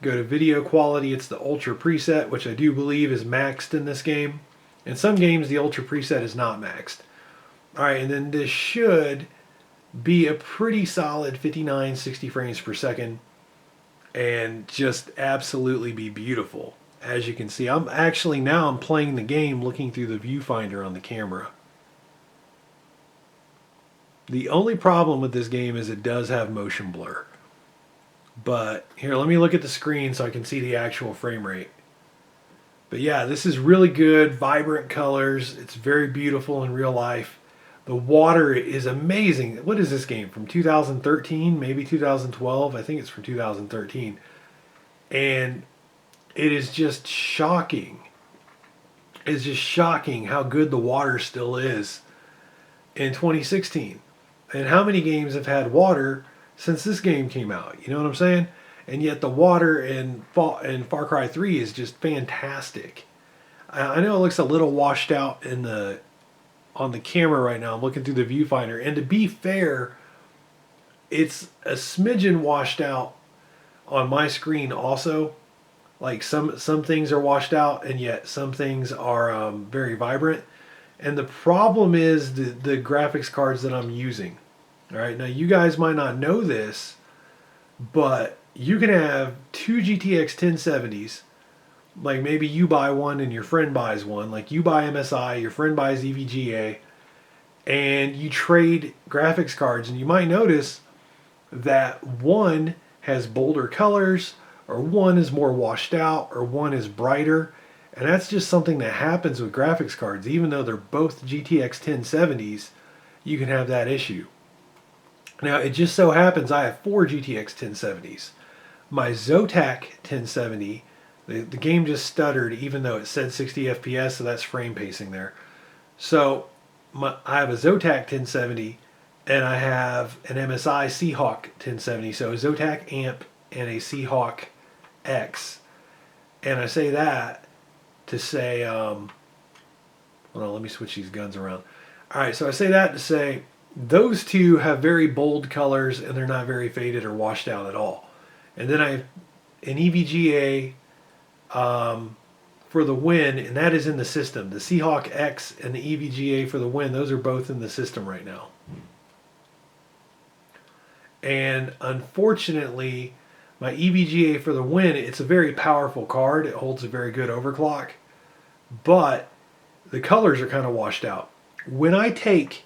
Go to video quality, it's the Ultra preset, which I do believe is maxed in this game. In some games, the Ultra preset is not maxed. All right, and then this should be a pretty solid 59, 60 frames per second and just absolutely be beautiful. As you can see, I'm playing the game looking through the viewfinder on the camera. The only problem with this game is it does have motion blur. But here, let me look at the screen so I can see the actual frame rate. But yeah, this is really good, vibrant colors. It's very beautiful in real life. The water is amazing. What is this game? From 2013, maybe 2012? I think it's from 2013. And it is just shocking. It's just shocking how good the water still is in 2016. And how many games have had water since this game came out? You know what I'm saying? And yet the water in Far Cry 3 is just fantastic. I know it looks a little washed out on the camera right now. I'm looking through the viewfinder. And to be fair, it's a smidgen washed out on my screen also. Like some things are washed out, and yet some things are very vibrant. And the problem is the graphics cards that I'm using. All right, now you guys might not know this, but you can have two GTX 1070's. Like maybe you buy one and your friend buys one. Like you buy MSI, your friend buys EVGA, and you trade graphics cards. And you might notice that one has bolder colors, or one is more washed out, or one is brighter. And that's just something that happens with graphics cards. Even though they're both GTX 1070's, you can have that issue. Now, it just so happens I have 4 GTX 1070's. My Zotac 1070, the game just stuttered even though it said 60 FPS, so that's frame pacing there. So I have a Zotac 1070 and I have an MSI Seahawk 1070. So a Zotac amp and a Seahawk X. And I say that to say, hold on, let me switch these guns around. All right, so I say that to say those two have very bold colors and they're not very faded or washed out at all. And then I have an EVGA for the win, and that is in the system. The Seahawk X and the EVGA for the win, those are both in the system right now. And unfortunately, my EVGA for the win, it's a very powerful card. It holds a very good overclock, but the colors are kind of washed out. When I take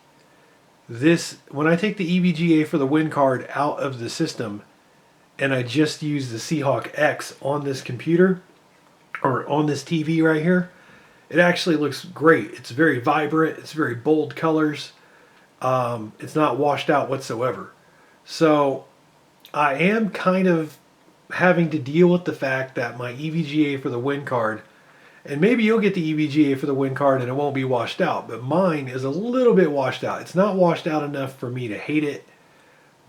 the EVGA for the win card out of the system and I just use the Seahawk X on this computer or on this TV right here, it actually looks great. It's very vibrant. It's very bold colors. It's not washed out whatsoever. So I am kind of having to deal with the fact that my EVGA for the win card, and maybe you'll get the EVGA for the win card and it won't be washed out, but mine is a little bit washed out. It's not washed out enough for me to hate it,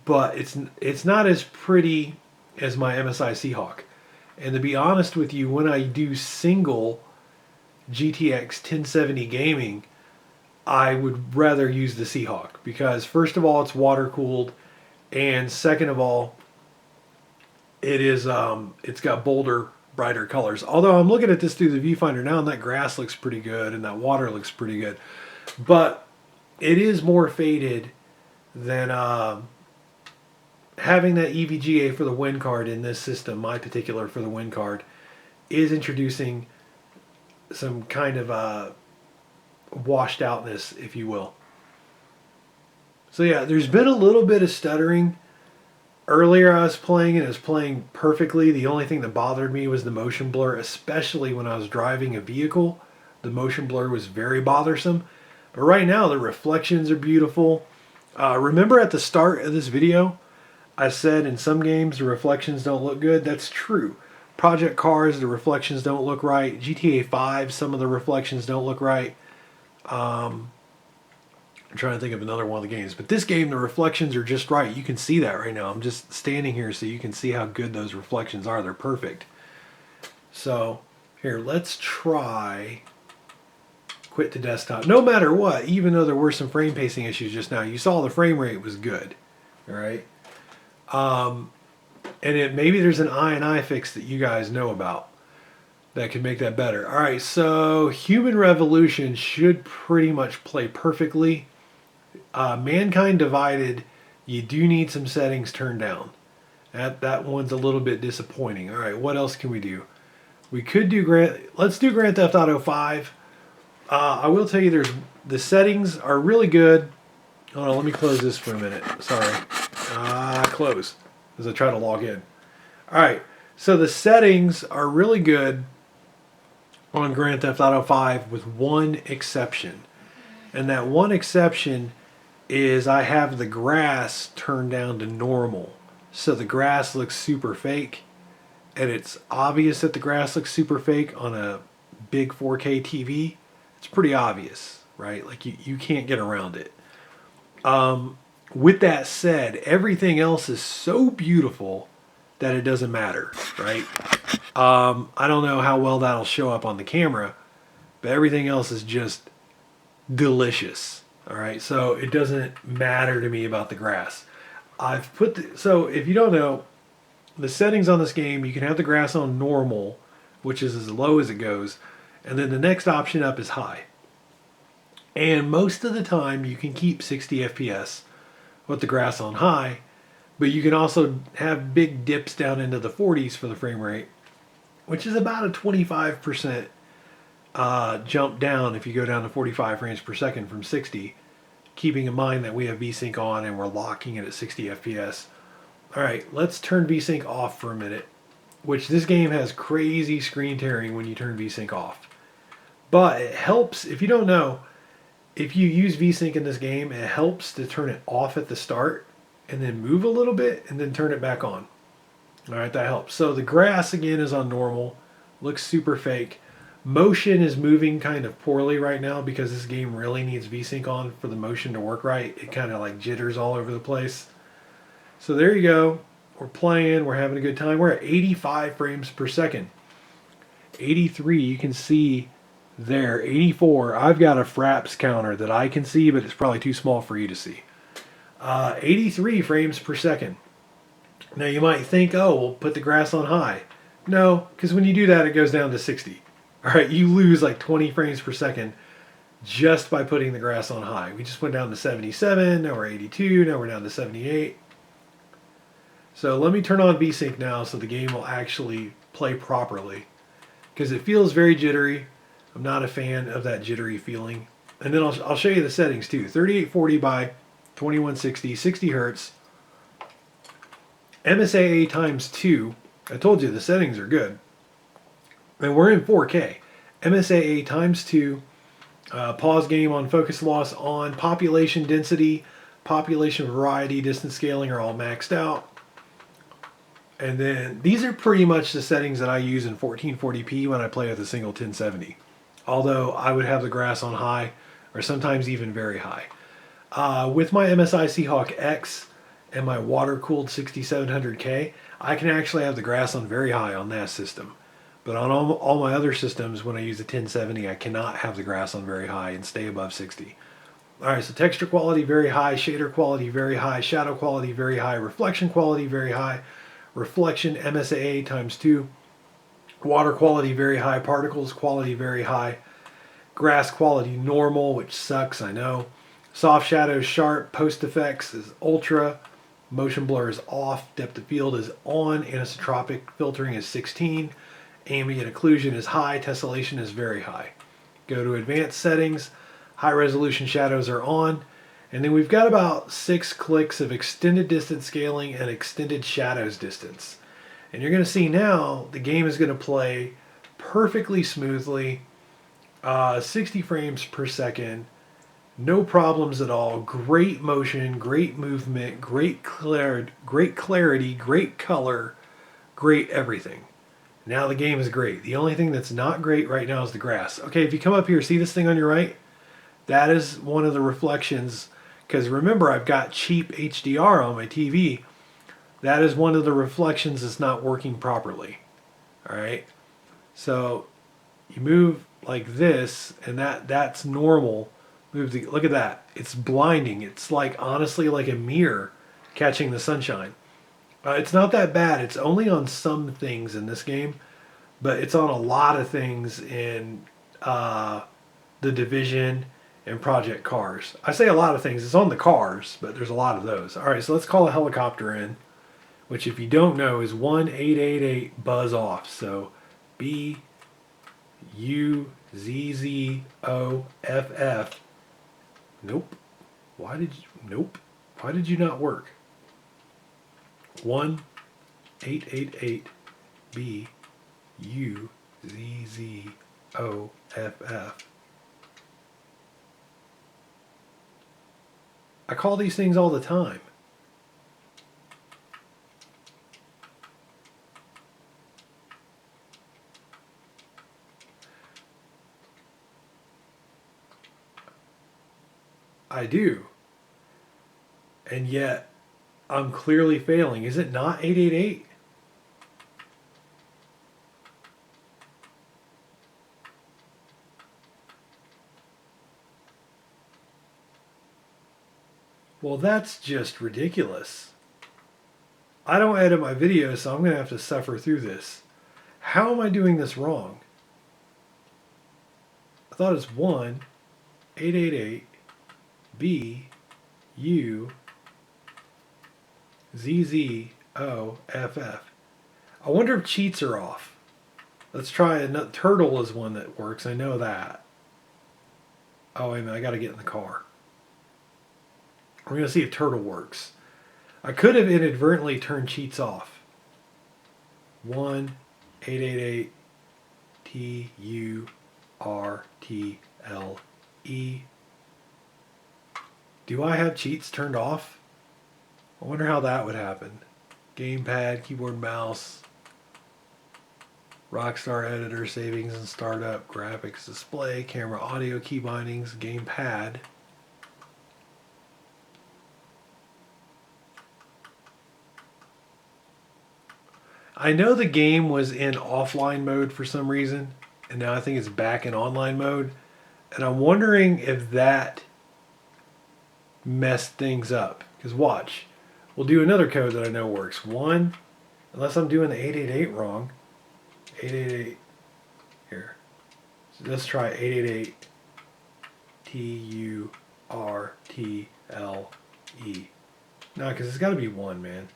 but it's not as pretty as my MSI Seahawk. And to be honest with you, when I do single GTX 1070 gaming, I would rather use the Seahawk because first of all, it's water cooled, and second of all, it's got bolder, brighter colors. Although I'm looking at this through the viewfinder now, and that grass looks pretty good, and that water looks pretty good, but it is more faded than having that EVGA for the win card in this system. My particular for the win card is introducing some kind of washed outness, if you will. So yeah, there's been a little bit of stuttering. Earlier I was playing and it was playing perfectly. The only thing that bothered me was the motion blur, especially when I was driving a vehicle. The motion blur was very bothersome. But right now the reflections are beautiful. Remember at the start of this video, I said in some games the reflections don't look good. That's true. Project Cars, the reflections don't look right. GTA 5, some of the reflections don't look right. I'm trying to think of another one of the games. But this game, the reflections are just right. You can see that right now. I'm just standing here so you can see how good those reflections are. They're perfect. So, here, let's try quit to desktop. No matter what, even though there were some frame pacing issues just now, you saw the frame rate was good. All right? And maybe there's an I fix that you guys know about that can make that better. All right, so Human Revolution should pretty much play perfectly. Mankind Divided, you do need some settings turned down. That one's a little bit disappointing. All right, what else can we do? We could do let's do Grand Theft Auto 5. I will tell you, the settings are really good. Hold on, let me close this for a minute. Sorry. Close as I try to log in. All right, so the settings are really good on Grand Theft Auto 5 with one exception. And that one exception is I have the grass turned down to normal. So the grass looks super fake. And it's obvious that the grass looks super fake on a big 4K TV. It's pretty obvious, right? Like you can't get around it. With that said, everything else is so beautiful that it doesn't matter, right? I don't know how well that'll show up on the camera, but everything else is just delicious. All right, so it doesn't matter to me about the grass. I've put so if you don't know, the settings on this game, you can have the grass on normal, which is as low as it goes, and then the next option up is high. And most of the time you can keep 60 FPS with the grass on high, but you can also have big dips down into the 40s for the frame rate, which is about a 25% jump down if you go down to 45 frames per second from 60, keeping in mind that we have VSync on and we're locking it at 60 FPS. All right, let's turn VSync off for a minute, which this game has crazy screen tearing when you turn VSync off. But it helps, if you don't know, if you use VSync in this game, it helps to turn it off at the start and then move a little bit and then turn it back on. All right, that helps. So the grass again is on normal, looks super fake. Motion is moving kind of poorly right now because this game really needs VSync on for the motion to work right. It kind of like jitters all over the place. So there you go. We're playing, we're having a good time. We're at 85 frames per second. 83, you can see there. 84, I've got a fraps counter that I can see, but it's probably too small for you to see. 83 frames per second. Now you might think, oh, we'll put the grass on high. No, because when you do that, it goes down to 60. All right, you lose like 20 frames per second just by putting the grass on high. We just went down to 77, now we're 82, now we're down to 78. So let me turn on VSync now so the game will actually play properly, because it feels very jittery. I'm not a fan of that jittery feeling. And then I'll show you the settings too. 3840 by 2160, 60 hertz. MSAA times 2. I told you the settings are good. And we're in 4K. MSAA times 2. Pause game on, focus loss on, population density, population variety, distance scaling are all maxed out. And then these are pretty much the settings that I use in 1440p when I play with a single 1070. Although I would have the grass on high or sometimes even very high. With my MSI Seahawk X and my water-cooled 6700K, I can actually have the grass on very high on that system. But on all my other systems, when I use the 1070, I cannot have the grass on very high and stay above 60. Alright, so texture quality very high, shader quality very high, shadow quality very high, reflection quality very high, reflection MSAA times 2, water quality very high, particles quality very high, grass quality normal, which sucks, I know. Soft shadows sharp, post effects is ultra, motion blur is off, depth of field is on, anisotropic filtering is 16, ambient occlusion is high, tessellation is very high. Go to advanced settings, high resolution shadows are on, And then we've got about 6 clicks of extended distance scaling and extended shadows distance. And you're going to see now the game is going to play perfectly smoothly, 60 frames per second, no problems at all, great motion, great movement, great clarity, great color, great everything. Now the game is great. The only thing that's not great right now is the grass. Okay, if you come up here, see this thing on your right? That is one of the reflections, because remember I've got cheap HDR on my TV. That is one of the reflections that's not working properly. Alright? So you move like this, and that's normal. Look at that. It's blinding. It's like, honestly, like a mirror catching the sunshine. It's not that bad. It's only on some things in this game, but it's on a lot of things in The Division and Project Cars. I say a lot of things. It's on the cars, but there's a lot of those. All right, so let's call a helicopter in, which if you don't know is 1888 buzz off. So BUZZOFF. Nope. Why did you not work? 1888 BUZZOFF. I call these things all the time. I do. And yet, I'm clearly failing. Is it not 888? Well, that's just ridiculous. I don't edit my videos, so I'm going to have to suffer through this. How am I doing this wrong? I thought it's 1888 BUZZOFF. I wonder if cheats are off. Let's try another. Turtle is one that works. I know that. Oh, wait a minute. I got to get in the car. We're going to see if Turtle works. I could have inadvertently turned cheats off. 1888 TURTLE. Do I have cheats turned off? I wonder how that would happen. Gamepad, keyboard, mouse, Rockstar editor, savings and startup, graphics, display, camera, audio, key bindings, gamepad. I know the game was in offline mode for some reason, and now I think it's back in online mode. And I'm wondering if that messed things up. Because watch, we'll do another code that I know works. Unless I'm doing the 888 wrong. 888, here. So let's try 888 TURTLE. No, because it's got to be 1, man.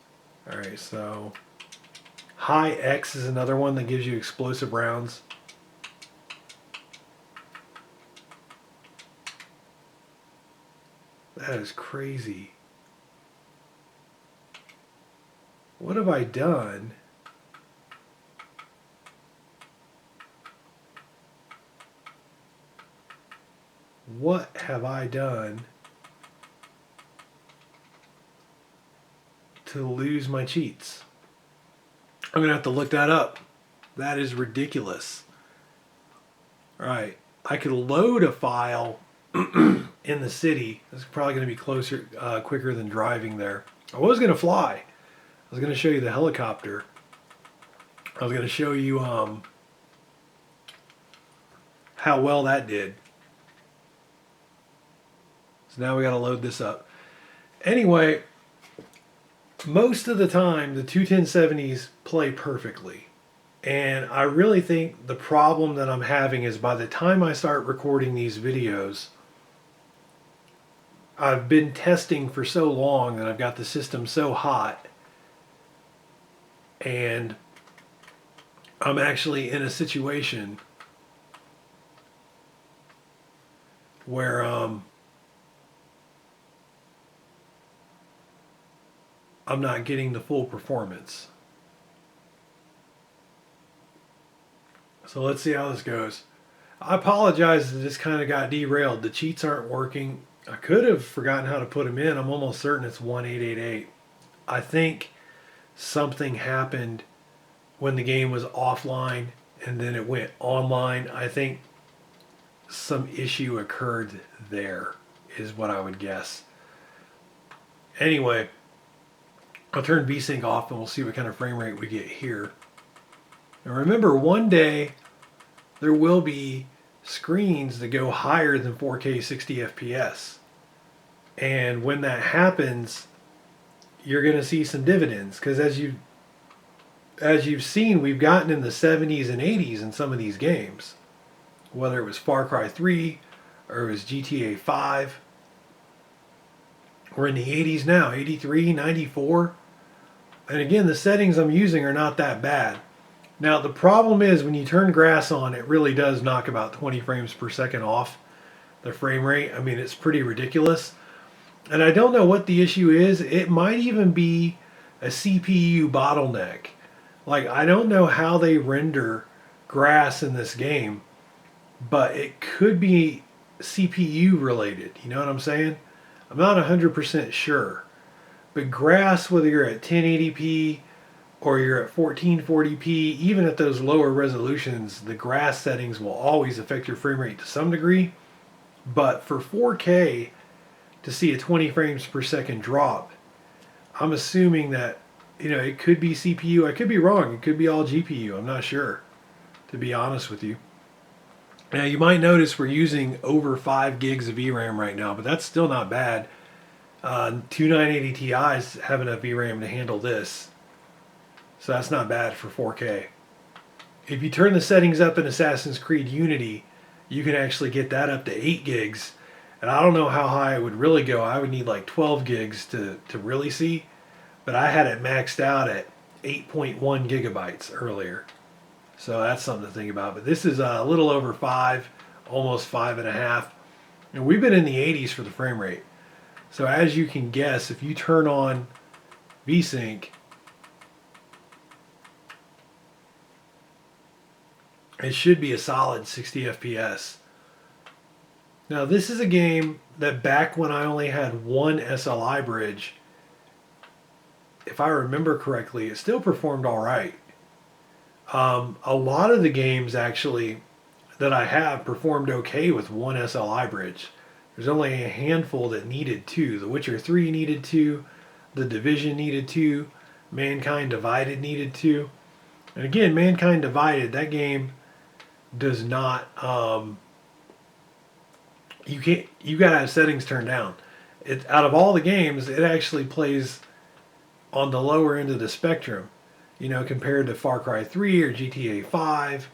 Alright, so high X is another one that gives you explosive rounds. That is crazy. What have I done? What have I done to lose my cheats? I'm going to have to look that up. That is ridiculous. Alright, I could load a file in the city. It's probably going to be quicker than driving there. I was going to fly. I was going to show you the helicopter. I was going to show you how well that did. So now we got to load this up. Anyway, most of the time the two 1070s play perfectly. And I really think the problem that I'm having is by the time I start recording these videos, I've been testing for so long that I've got the system so hot, and I'm actually in a situation where I'm not getting the full performance. So let's see how this goes. I apologize that this kind of got derailed. The cheats aren't working. I could have forgotten how to put them in. I'm almost certain it's 1888. I think something happened when the game was offline and then it went online. I think some issue occurred there, is what I would guess. Anyway, I'll turn VSync off and we'll see what kind of frame rate we get here. And remember, one day there will be screens that go higher than 4K 60 FPS. And when that happens, you're going to see some dividends, because as you've seen, we've gotten in the 70s and 80s in some of these games, whether it was Far Cry 3 or it was GTA 5. We're in the 80s now, 83, 94. And again, the settings I'm using are not that bad. Now, the problem is when you turn grass on, it really does knock about 20 frames per second off the frame rate. I mean, it's pretty ridiculous. And I don't know what the issue is. It might even be a CPU bottleneck. Like, I don't know how they render grass in this game, but it could be CPU related. You know what I'm saying? I'm not 100% sure. But grass, whether you're at 1080p or you're at 1440p, even at those lower resolutions, the grass settings will always affect your frame rate to some degree. But for 4K, to see a 20 frames per second drop, I'm assuming that, it could be CPU. I could be wrong. It could be all GPU. I'm not sure, to be honest with you. Now, you might notice we're using over 5 gigs of VRAM right now, but that's still not bad. Two 980 Ti's have enough VRAM to handle this. So that's not bad for 4K. If you turn the settings up in Assassin's Creed Unity, you can actually get that up to 8 gigs. And I don't know how high it would really go. I would need like 12 gigs to really see. But I had it maxed out at 8.1 gigabytes earlier. So that's something to think about. But this is a little over 5, almost 5.5. And we've been in the 80s for the frame rate. So as you can guess, if you turn on VSync, it should be a solid 60 FPS. Now, this is a game that back when I only had one SLI bridge, if I remember correctly, it still performed all right. A lot of the games actually that I have performed okay with one SLI bridge. There's only a handful that needed 2. The Witcher 3 needed 2. The Division needed 2. Mankind Divided needed 2. And again, Mankind Divided, that game does not, you gotta have settings turned down. Out of all the games, it actually plays on the lower end of the spectrum, compared to Far Cry 3 or GTA 5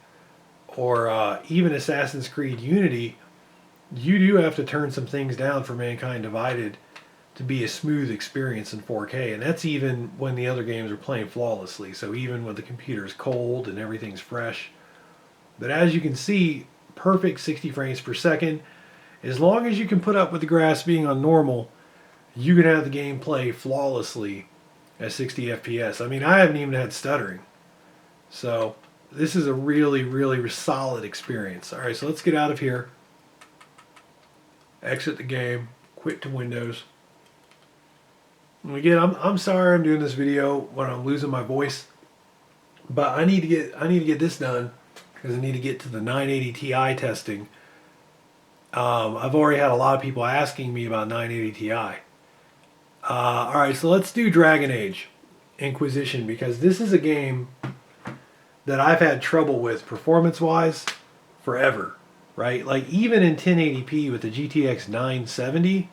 or even Assassin's Creed Unity. You do have to turn some things down for Mankind Divided to be a smooth experience in 4K, and that's even when the other games are playing flawlessly. So even when the computer's cold and everything's fresh. But as you can see, perfect 60 frames per second. As long as you can put up with the grass being on normal, you can have the game play flawlessly at 60 FPS. I mean, I haven't even had stuttering. So this is a really, really solid experience. All right, so let's get out of here. Exit the game. Quit to Windows. And again, I'm sorry I'm doing this video when I'm losing my voice, but I need to get this done because I need to get to the 980 Ti testing. I've already had a lot of people asking me about 980 Ti. Alright, so let's do Dragon Age Inquisition, because this is a game that I've had trouble with performance-wise forever, right? Like even in 1080p with the GTX 970,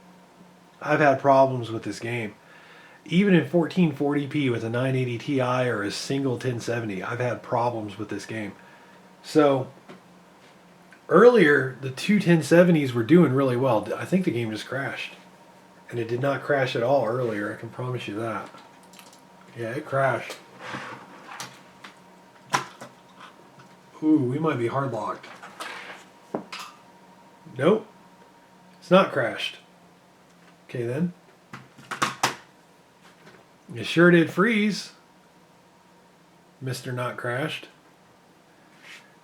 I've had problems with this game. Even in 1440p with a 980 Ti or a single 1070, I've had problems with this game. So earlier, the two 1070s were doing really well. I think the game just crashed. And it did not crash at all earlier, I can promise you that. Yeah, it crashed. Ooh, we might be hard locked. Nope. It's not crashed. Okay then. It sure did freeze. Mr. Not crashed.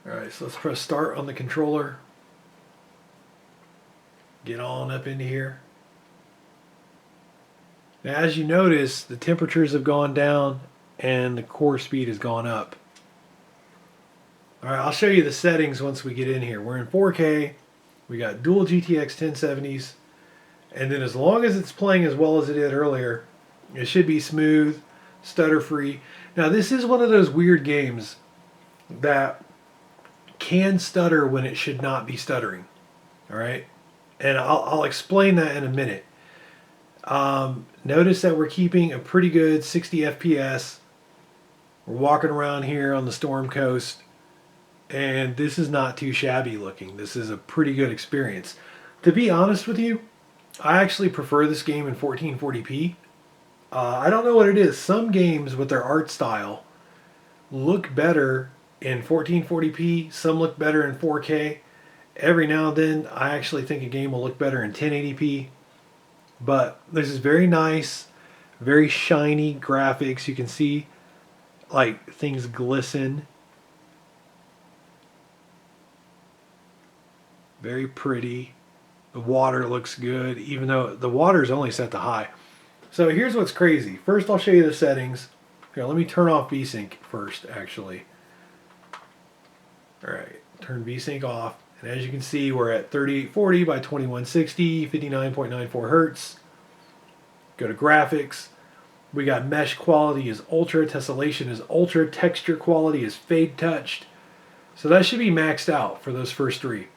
Alright, so let's press start on the controller. Get on up into here. Now, as you notice, the temperatures have gone down and the core speed has gone up. Alright, I'll show you the settings once we get in here. We're in 4K. We got dual GTX 1070's. And then as long as it's playing as well as it did earlier, it should be smooth, stutter free. Now, this is one of those weird games that can stutter when it should not be stuttering. Alright? And I'll explain that in a minute. Notice that we're keeping a pretty good 60 FPS. We're walking around here on the Storm Coast, and this is not too shabby looking. This is a pretty good experience. To be honest with you, I actually prefer this game in 1440p. I don't know what it is. Some games with their art style look better in 1440p. Some look better in 4K. Every now and then, I actually think a game will look better in 1080p. But this is very nice, very shiny graphics. You can see like things glisten. Very pretty. The water looks good, even though the water is only set to high. So here's what's crazy. First, I'll show you the settings. Here, let me turn off VSync first, actually. All right, turn VSync off. And as you can see, we're at 3840 by 2160, 59.94 hertz. Go to graphics. We got mesh quality is ultra, tessellation is ultra, texture quality is fade touched. So that should be maxed out for those first three.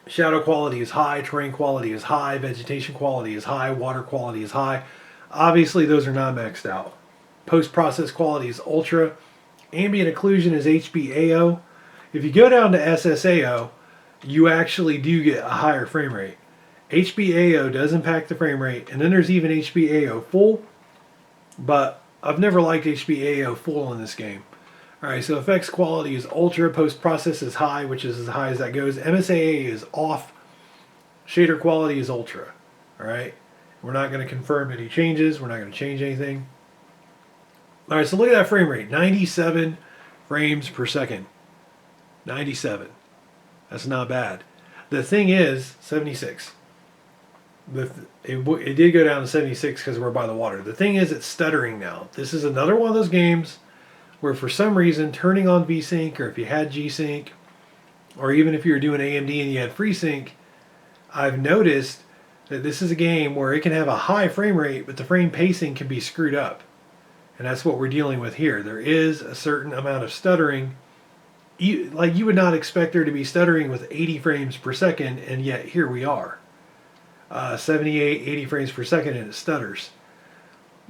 Shadow quality is high, terrain quality is high, vegetation quality is high, water quality is high. Obviously, those are not maxed out. Post-process quality is ultra. Ambient occlusion is HBAO. If you go down to SSAO, you actually do get a higher frame rate. HBAO does impact the frame rate, and then there's even HBAO full, but I've never liked HBAO full in this game. Alright, so effects quality is ultra, post-process is high, which is as high as that goes. MSAA is off, shader quality is ultra. Alright, we're not going to confirm any changes, we're not going to change anything. Alright, so look at that frame rate, 97 frames per second. 97. That's not bad. The thing is, 76. It did go down to 76 because we're by the water. The thing is, it's stuttering now. This is another one of those games where for some reason turning on VSync, or if you had G-Sync, or even if you were doing AMD and you had FreeSync, I've noticed that this is a game where it can have a high frame rate, but the frame pacing can be screwed up. And that's what we're dealing with here. There is a certain amount of stuttering. Like you would not expect there to be stuttering with 80 frames per second, and yet here we are. 78, 80 frames per second, and it stutters.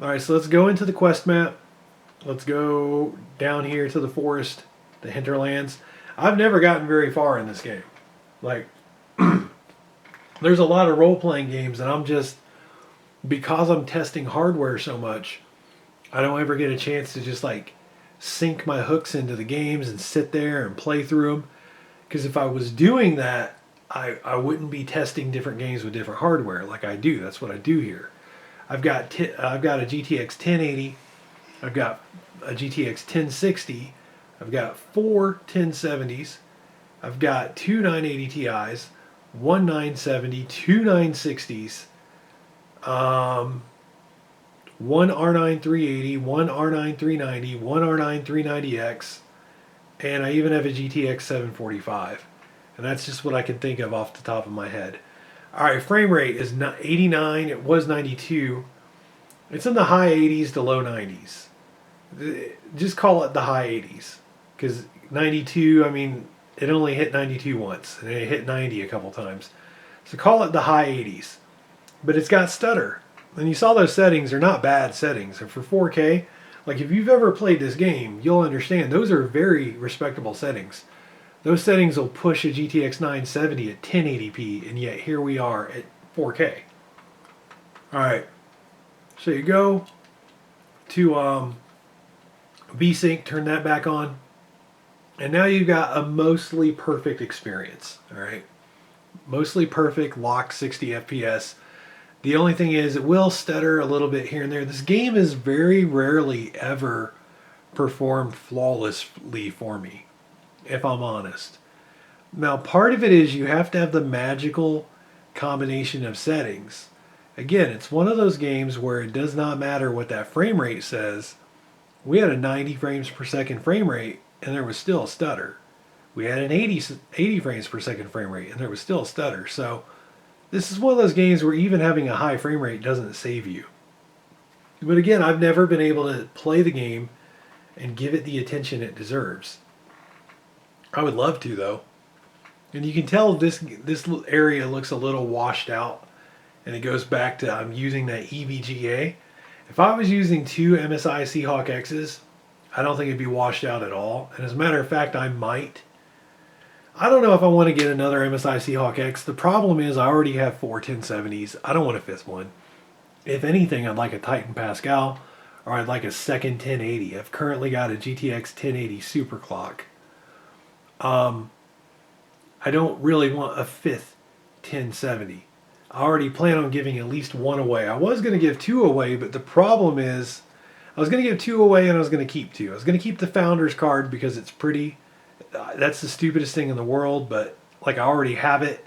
Alright, so let's go into the quest map. Let's go down here to the forest, the hinterlands. I've never gotten very far in this game. Like, there's a lot of role-playing games, and I'm just, because I'm testing hardware so much, I don't ever get a chance to just like sink my hooks into the games and sit there and play through them. Because if I was doing that, I wouldn't be testing different games with different hardware like I do. That's what I do here. I've got a GTX 1080. I've got a GTX 1060. I've got 4 1070's. I've got 2 980 Ti's, 1 970, 2 960's, 1 R9 380, 1 R9 390, 1 R9 390X, and I even have a GTX 745. And that's just what I can think of off the top of my head. Alright, frame rate is 89. It was 92. It's in the high 80s to low 90s. Just call it the high 80s. Because 92, I mean, it only hit 92 once. And it hit 90 a couple times. So call it the high 80s. But it's got stutter. And you saw those settings are not bad settings. And for 4K, like if you've ever played this game, you'll understand those are very respectable settings. Those settings will push a GTX 970 at 1080p, and yet here we are at 4K. Alright, so you go to VSync, turn that back on, and now you've got a mostly perfect experience. Alright, mostly perfect, locked 60 FPS. The only thing is it will stutter a little bit here and there. This game is very rarely ever performed flawlessly for me, if I'm honest. Now, part of it is you have to have the magical combination of settings. Again, it's one of those games where it does not matter what that frame rate says. We had a 90 frames per second frame rate and there was still a stutter. We had an 80 frames per second frame rate and there was still a stutter. So this is one of those games where even having a high frame rate doesn't save you. But again, I've never been able to play the game and give it the attention it deserves. I would love to, though. And you can tell this area looks a little washed out, and it goes back to I'm using that EVGA. If I was using two MSI Seahawk X's, I don't think it'd be washed out at all. And as a matter of fact, I might. I don't know if I want to get another MSI Seahawk X. The problem is I already have 4 1070's. I don't want a fifth one. If anything, I'd like a Titan Pascal, or I'd like a second 1080. I've currently got a GTX 1080 superclock. I don't really want a fifth 1070. I already plan on giving at least one away. I was going to give two away, but the problem is I was going to give two away and I was going to keep two. I was going to keep the Founders card because it's pretty. That's the stupidest thing in the world, but like I already have it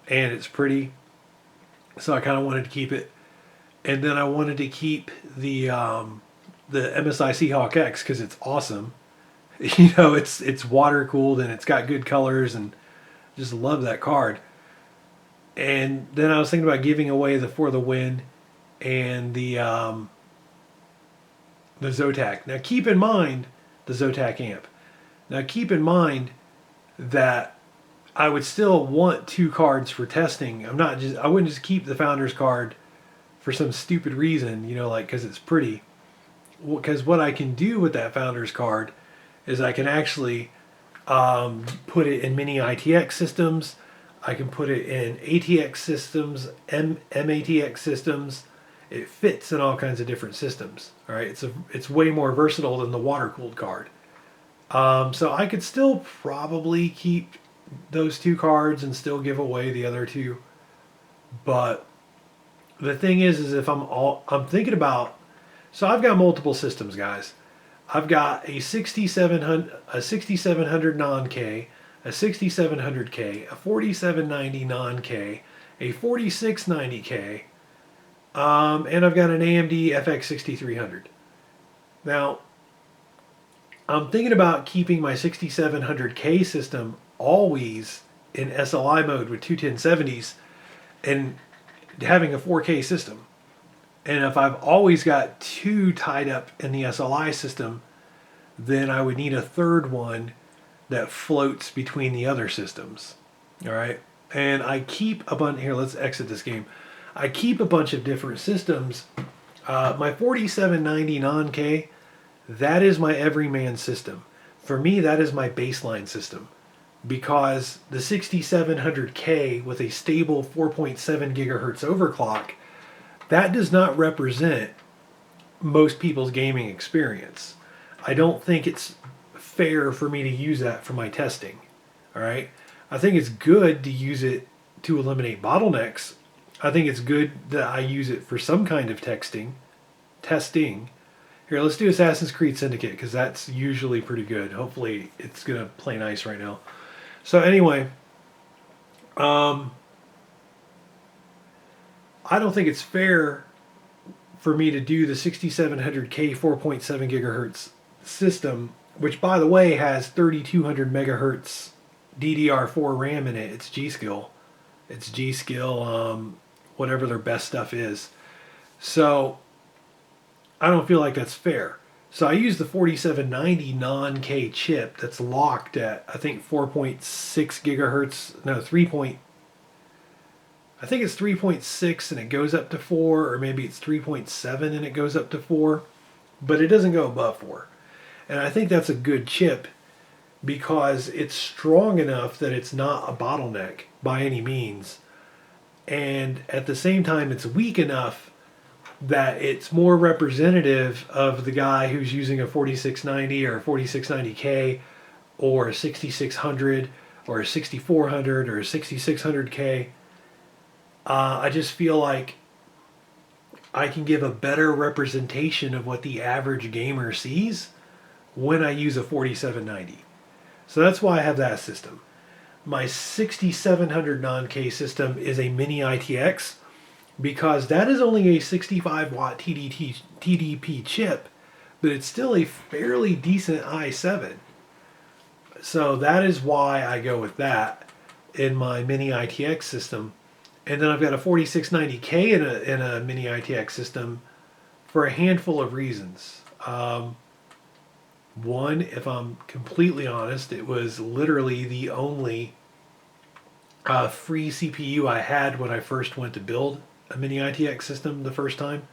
and it's pretty. So I kind of wanted to keep it. And then I wanted to keep the MSI Seahawk X because it's awesome. You know, it's water cooled and it's got good colors and just love that card. And then I was thinking about giving away the For the Win and the Zotac. Now keep in mind the Zotac amp. Now keep in mind that I would still want two cards for testing. I wouldn't just keep the Founders card for some stupid reason, you know, like because it's pretty. Because what I can do with that Founders card is I can actually put it in mini ITX systems. I can put it in ATX systems, MATX systems. It fits in all kinds of different systems. All right, it's way more versatile than the water-cooled card. So I could still probably keep those two cards and still give away the other two. But the thing is if I'm thinking about, so I've got multiple systems, guys. I've got a 6700 non-K, a 6700K, a 4790 non-K, a 4690K, and I've got an AMD FX 6300. Now, I'm thinking about keeping my 6700K system always in SLI mode with two 1070's and having a 4K system. And if I've always got two tied up in the SLI system, then I would need a third one that floats between the other systems. All right. And I keep a bunch here. Let's exit this game. I keep a bunch of different systems. My 4790 non-K, that is my everyman system. For me, that is my baseline system. Because the 6700K with a stable 4.7 gigahertz overclock, that does not represent most people's gaming experience. I don't think it's fair for me to use that for my testing. All right. I think it's good to use it to eliminate bottlenecks. I think it's good that I use it for some kind of testing. Here, let's do Assassin's Creed Syndicate because that's usually pretty good. Hopefully it's going to play nice right now. So anyway, I don't think it's fair for me to do the 6700K 4.7 gigahertz system, which by the way has 3200 megahertz DDR4 RAM in it. It's G-Skill. It's G-Skill, whatever their best stuff is. So I don't feel like that's fair. So I use the 4790 non-K chip that's locked at, I think, 4.6 gigahertz. No, I think it's 3.6 and it goes up to 4, or maybe it's 3.7 and it goes up to 4, but it doesn't go above 4. And I think that's a good chip because it's strong enough that it's not a bottleneck by any means. And at the same time, it's weak enough that it's more representative of the guy who's using a 4690 or a 4690K or a 6600 or a 6400 or a 6600K. I just feel like I can give a better representation of what the average gamer sees when I use a 4790. So that's why I have that system. My 6700 non-K system is a mini ITX because that is only a 65 watt TDP chip, but it's still a fairly decent i7. So that is why I go with that in my mini ITX system. And then I've got a 4690K in a mini ITX system for a handful of reasons. One, if I'm completely honest, it was literally the only free CPU I had when I first went to build a mini ITX system the first time.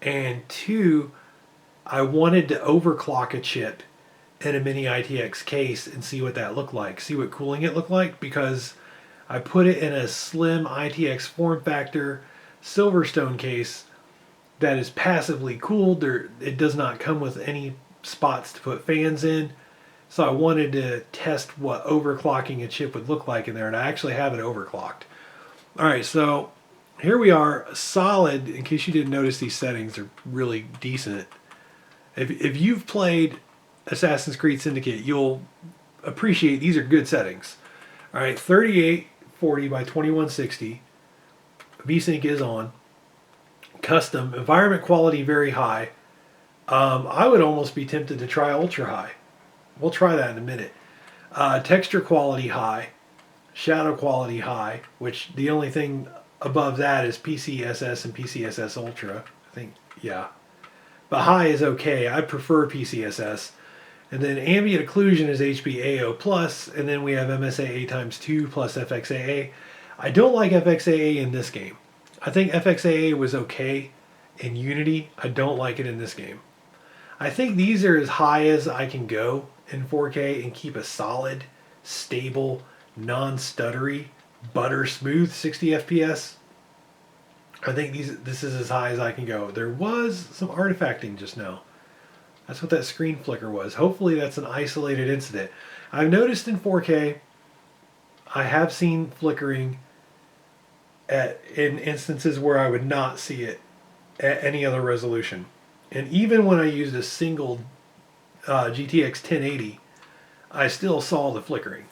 And two, I wanted to overclock a chip in a mini ITX case and see what that looked like, see what cooling it looked like, because I put it in a slim ITX form factor Silverstone case that is passively cooled. It does not come with any spots to put fans in. So I wanted to test what overclocking a chip would look like in there, and I actually have it overclocked. All right, so here we are, solid. In case you didn't notice, these settings are really decent. If you've played Assassin's Creed Syndicate, you'll appreciate these are good settings. All right, 3840 by 2160. VSync is on. Custom. Environment quality very high. I would almost be tempted to try ultra high. We'll try that in a minute. Texture quality high. Shadow quality high, which the only thing above that is PCSS and PCSS Ultra. I think, yeah. But high is okay. I prefer PCSS. And then ambient occlusion is HBAO plus, and then we have MSAA times 2 plus FXAA. I don't like FXAA in this game. I think FXAA was okay in Unity. I don't like it in this game. I think these are as high as I can go in 4K and keep a solid, stable, non-stuttery, butter smooth 60 FPS. I think this is as high as I can go. There was some artifacting just now. That's what that screen flicker was. Hopefully that's an isolated incident. I've noticed in 4K, I have seen flickering in instances where I would not see it at any other resolution. And even when I used a single GTX 1080, I still saw the flickering.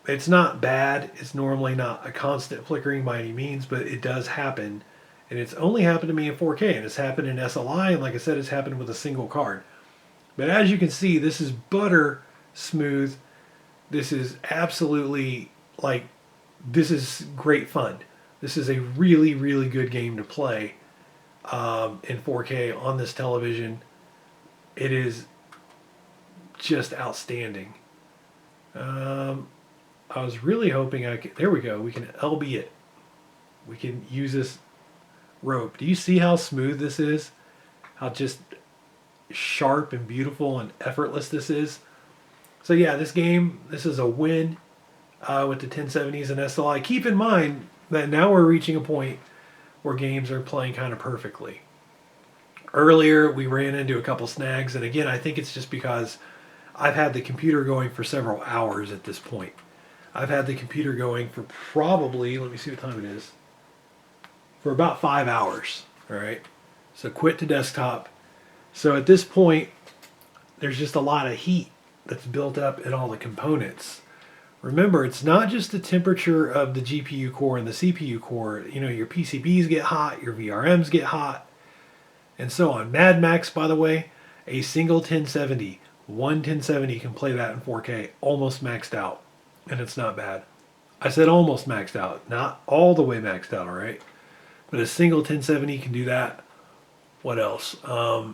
It's not bad. It's normally not a constant flickering by any means, but it does happen. And it's only happened to me in 4K, and it's happened in SLI, and like I said, it's happened with a single card. But as you can see, this is butter smooth. This is absolutely, like, this is great fun. This is a really, really good game to play in 4K on this television. It is just outstanding. I was really hoping I could, there we go, we can LB it. We can use this rope. Do you see how smooth this is? How just sharp and beautiful and effortless this is? So yeah, this game, this is a win with the 1070s and SLI. Keep in mind that now we're reaching a point where games are playing kind of perfectly. Earlier, we ran into a couple snags, and again, I think it's just because I've had the computer going for several hours at this point. I've had the computer going for probably, let me see what time it is, for about 5 hours, all right? So quit to desktop. So at this point, there's just a lot of heat that's built up in all the components. Remember, it's not just the temperature of the GPU core and the CPU core. You know, your PCBs get hot, your VRMs get hot, and so on. Mad Max, by the way, a single 1070, one 1070 can play that in 4K, almost maxed out, and it's not bad. I said almost maxed out, not all the way maxed out, all right? But a single 1070 can do that. What else? Oh,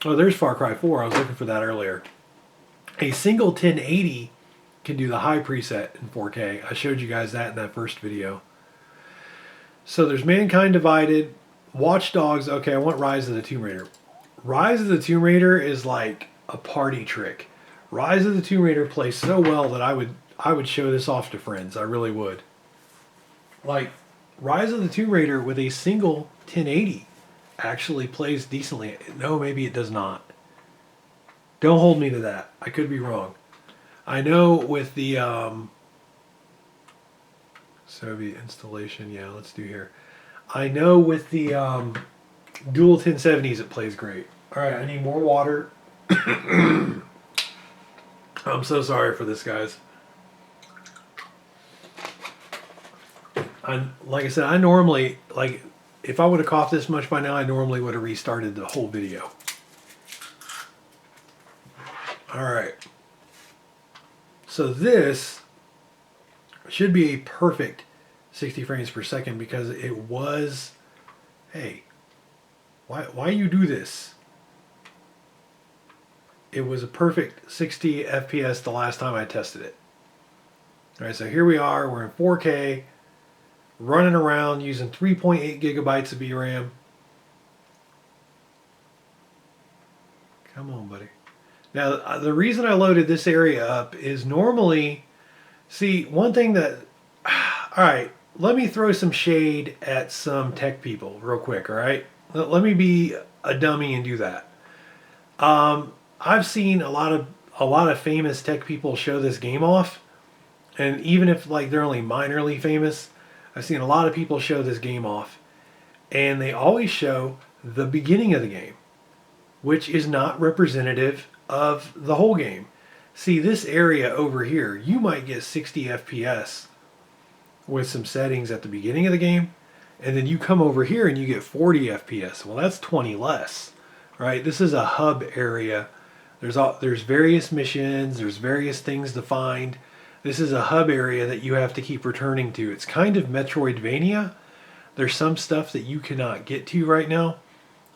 there's Far Cry 4. I was looking for that earlier. A single 1080 can do the high preset in 4K. I showed you guys that in that first video. So there's Mankind Divided, Watch Dogs. Okay, I want Rise of the Tomb Raider. Rise of the Tomb Raider is like a party trick. Rise of the Tomb Raider plays so well that I would show this off to friends. I really would. Like, Rise of the Tomb Raider with a single 1080 actually plays decently. No, maybe it does not. Don't hold me to that. I could be wrong. I know with the Soviet installation, yeah, let's do here. I know with the dual 1070s it plays great. All right, I need more water. I'm so sorry for this, guys. Like I said, I normally, like, if I would have coughed this much by now, I normally would have restarted the whole video. All right. So this should be a perfect 60 frames per second because it was, hey, why you do this? It was a perfect 60 FPS the last time I tested it. All right, so here we are, we're in 4K, running around using 3.8 gigabytes of VRAM. Come on, buddy. Now, the reason I loaded this area up is normally, see, one thing that, all right, let me throw some shade at some tech people real quick, all right? Let me be a dummy and do that. I've seen a lot of famous tech people show this game off, and even if like they're only minorly famous, I've seen a lot of people show this game off, and they always show the beginning of the game, which is not representative of the whole game. See, this area over here, you might get 60 FPS with some settings at the beginning of the game, and then you come over here and you get 40 FPS. Well, that's 20 less, right? This is a hub area. There's various missions, there's various things to find. This is a hub area that you have to keep returning to. It's kind of Metroidvania. There's some stuff that you cannot get to right now,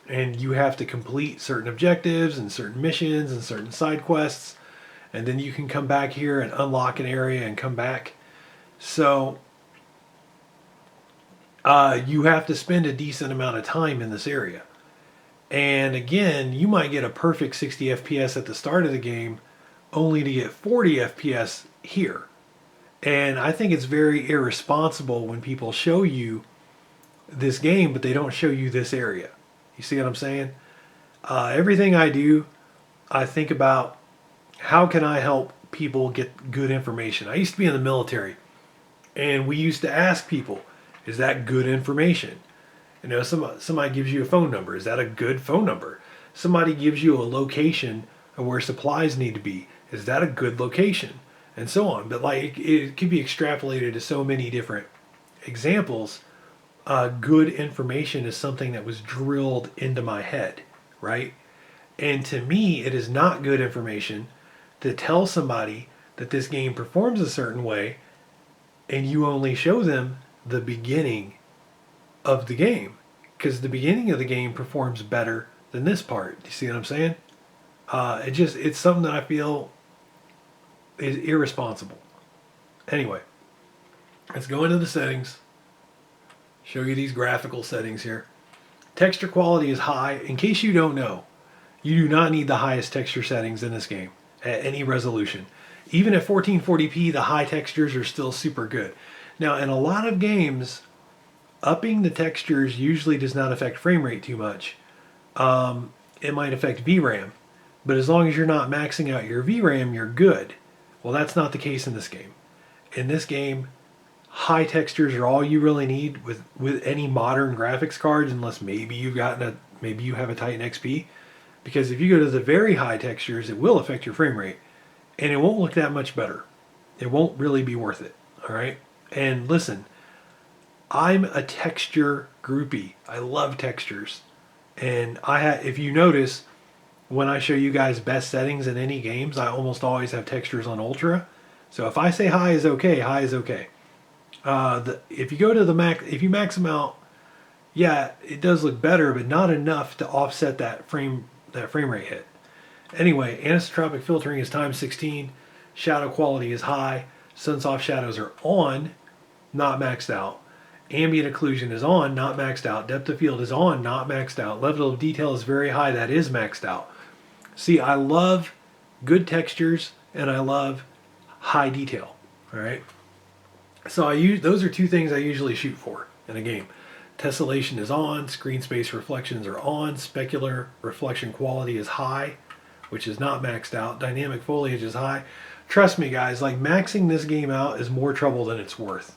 and you have to complete certain objectives and certain missions and certain side quests, and then you can come back here and unlock an area and come back. So you have to spend a decent amount of time in this area. And again, you might get a perfect 60 FPS at the start of the game only to get 40 FPS here. And I think it's very irresponsible when people show you this game, but they don't show you this area. You see what I'm saying? Everything I do, I think about how can I help people get good information. I used to be in the military, and we used to ask people, is that good information? You know, somebody gives you a phone number. Is that a good phone number? Somebody gives you a location of where supplies need to be. Is that a good location? And so on. But like it could be extrapolated to so many different examples. Good information is something that was drilled into my head, right? And to me, it is not good information to tell somebody that this game performs a certain way and you only show them the beginning of the game, because the beginning of the game performs better than this part. Do you see what I'm saying? It's something that I feel is irresponsible. Anyway, let's go into the settings. Show you these graphical settings here. Texture quality is high. In case you don't know, you do not need the highest texture settings in this game at any resolution. Even at 1440p, the high textures are still super good. Now, in a lot of games, upping the textures usually does not affect frame rate too much. It might affect VRAM, but as long as you're not maxing out your VRAM, you're good. Well, that's not the case in this game. In this game, high textures are all you really need with any modern graphics cards, unless maybe you have a Titan XP. Because if you go to the very high textures, it will affect your frame rate, and it won't look that much better. It won't really be worth it. All right. And listen, I'm a texture groupie. I love textures. And if you notice, when I show you guys best settings in any games, I almost always have textures on ultra. So if I say high is okay, high is okay. If you go to the max, if you max them out, yeah, it does look better, but not enough to offset that frame rate hit. Anyway, anisotropic filtering is times 16. Shadow quality is high. Sunsoft shadows are on, not maxed out. Ambient occlusion is on, not maxed out. Depth of field is on, not maxed out. Level of detail is very high, that is maxed out. See, I love good textures and I love high detail. All right. So those are two things I usually shoot for in a game. Tessellation is on, screen space reflections are on, specular reflection quality is high, which is not maxed out. Dynamic foliage is high. Trust me, guys, like maxing this game out is more trouble than it's worth.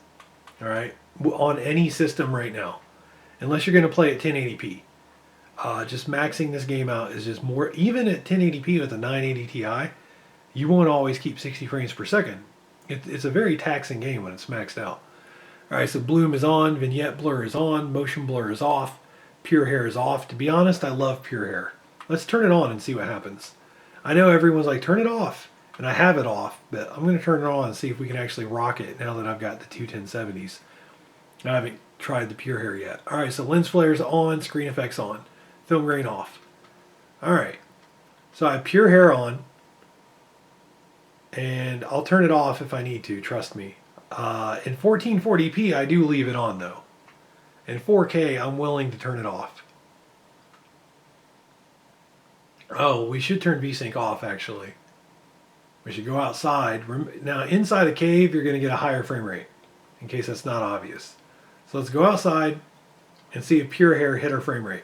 All right, on any system right now. unless you're going to play at 1080p. Just maxing this game out is just more, even at 1080p with a 980 Ti, you won't always keep 60 frames per second. It's a very taxing game when it's maxed out. Alright, so bloom is on, vignette blur is on, motion blur is off, pure hair is off. To be honest, I love pure hair. Let's turn it on and see what happens. I know everyone's like, turn it off, and I have it off, but I'm going to turn it on and see if we can actually rock it now that I've got the two 1070's. I haven't tried the pure hair yet. Alright, so lens flares on, screen effects on, film grain off. Alright, so I have pure hair on, and I'll turn it off if I need to, trust me. In 1440p, I do leave it on though. In 4K, I'm willing to turn it off. Oh, we should turn VSync off actually. We should go outside. Now, inside a cave, you're going to get a higher frame rate, in case that's not obvious. So let's go outside and see if pure hair hit our frame rate.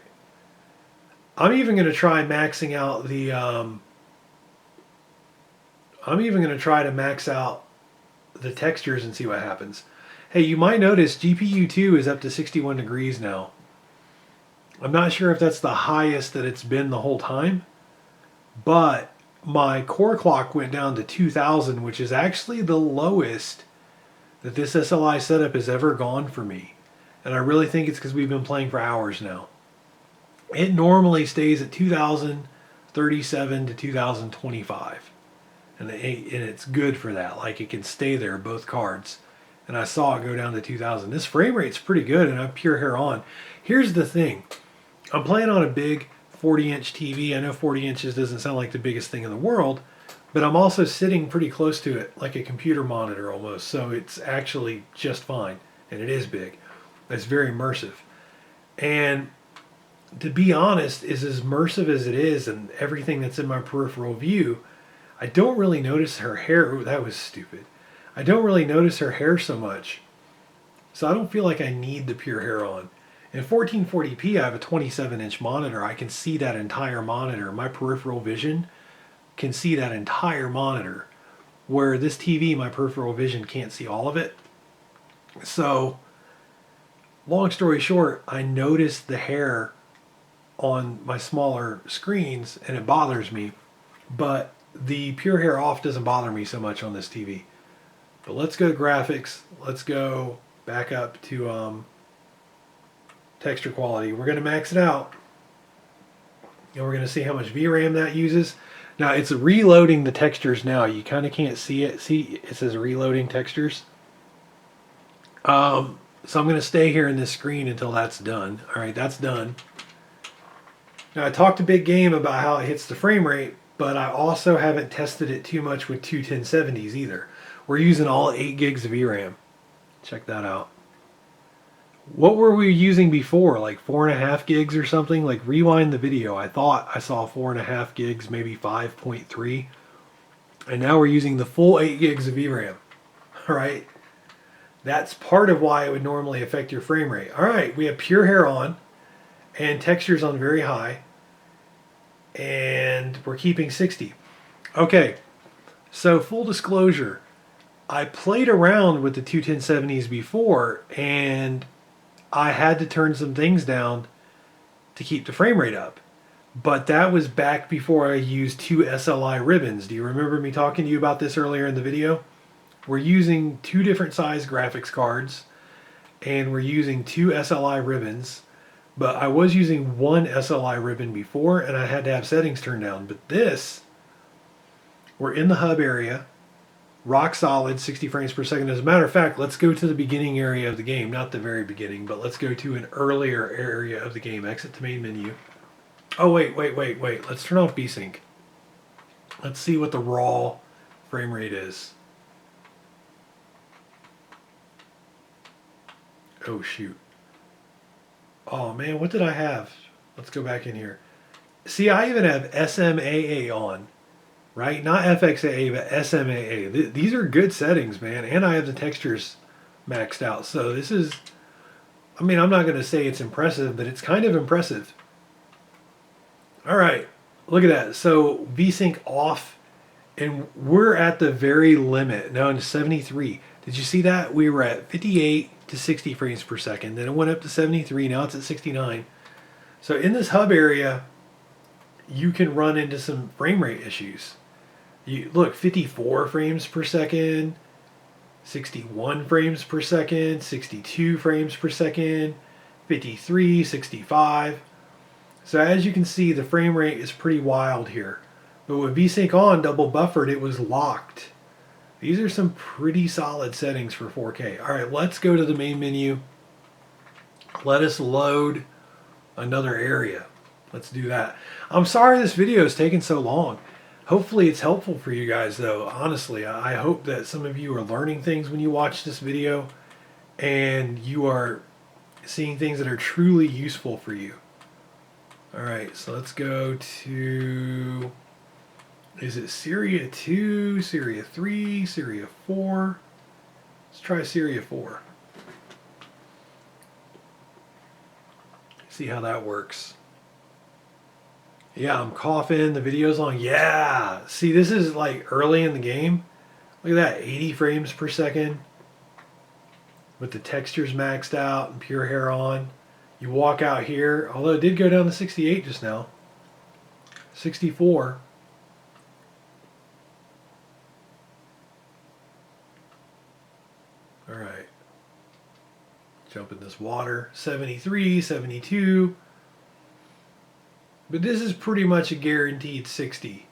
I'm even going to try maxing out the... I'm even going to try to max out the textures and see what happens. Hey, you might notice GPU 2 is up to 61 degrees now. I'm not sure if that's the highest that it's been the whole time, but my core clock went down to 2000, which is actually the lowest that this SLI setup has ever gone for me. And I really think it's because we've been playing for hours now. It normally stays at 2037 to 2025. And it's good for that. Like, it can stay there, both cards. And I saw it go down to 2000. This frame rate's pretty good, and I have pure hair on. Here's the thing. I'm playing on a big 40-inch TV. I know 40 inches doesn't sound like the biggest thing in the world, but I'm also sitting pretty close to it, like a computer monitor almost. So it's actually just fine. And it is big. It's very immersive. And to be honest, as immersive as it is and everything that's in my peripheral view, I don't really notice her hair. Ooh, that was stupid. I don't really notice her hair so much. So I don't feel like I need the pure hair on. In 1440p, I have a 27-inch monitor. I can see that entire monitor. My peripheral vision can see that entire monitor. Where this TV, my peripheral vision can't see all of it. So, long story short, I notice the hair on my smaller screens and it bothers me. But the pure hair off doesn't bother me so much on this TV. But let's go to graphics. Let's go back up to texture quality. We're going to max it out. And we're going to see how much VRAM that uses. Now, it's reloading the textures now. You kind of can't see it. See, it says reloading textures. So I'm going to stay here in this screen until that's done. All right, that's done. Now, I talked a big game about how it hits the frame rate, but I also haven't tested it too much with two 1070's either. We're using all 8 gigs of VRAM. Check that out. What were we using before? Like 4.5 gigs or something? Like, rewind the video. I thought I saw 4.5 gigs, maybe 5.3. And now we're using the full 8 gigs of VRAM. Alright? That's part of why it would normally affect your frame rate. Alright, we have pure hair on. And textures on very high. And we're keeping 60. Okay, so full disclosure, I played around with the two 1070's before, and I had to turn some things down to keep the frame rate up. But that was back before I used two SLI ribbons. Do you remember me talking to you about this earlier in the video? We're using 2 different size graphics cards, and we're using 2 SLI ribbons. But I was using 1 SLI ribbon before, and I had to have settings turned down. But this, we're in the hub area, rock solid, 60 frames per second. As a matter of fact, let's go to the beginning area of the game. Not the very beginning, but let's go to an earlier area of the game. Exit to main menu. Oh, wait. Let's turn off VSync. Let's see what the raw frame rate is. Oh, shoot. Oh man, what did I have? Let's go back in here. See, I even have SMAA on, right? Not FXAA, but SMAA. These are good settings, man. And I have the textures maxed out. So this is, I mean, I'm not going to say it's impressive, but it's kind of impressive. All right, look at that. So VSync off, and we're at the very limit. Now in 73. Did you see that? We were at 58. to 60 frames per second. Then it went up to 73. Now it's at 69. So in this hub area, you can run into some frame rate issues. You look, 54 frames per second, 61 frames per second, 62 frames per second, 53, 65. So as you can see, the frame rate is pretty wild here. But with VSync on, double buffered, it was locked. These are some pretty solid settings for 4K. All right, let's go to the main menu. Let us load another area. Let's do that. I'm sorry this video is taking so long. Hopefully it's helpful for you guys though. Honestly, I hope that some of you are learning things when you watch this video and you are seeing things that are truly useful for you. All right, so let's go to, is it Syria 2, Syria 3, Syria 4? Let's try Syria 4. See how that works. Yeah, I'm coughing, the video's on. Yeah, see, this is like early in the game. Look at that, 80 frames per second. With the textures maxed out and pure hair on. You walk out here, although it did go down to 68 just now. 64. All right. Jump in this water. 73, 72. But this is pretty much a guaranteed 60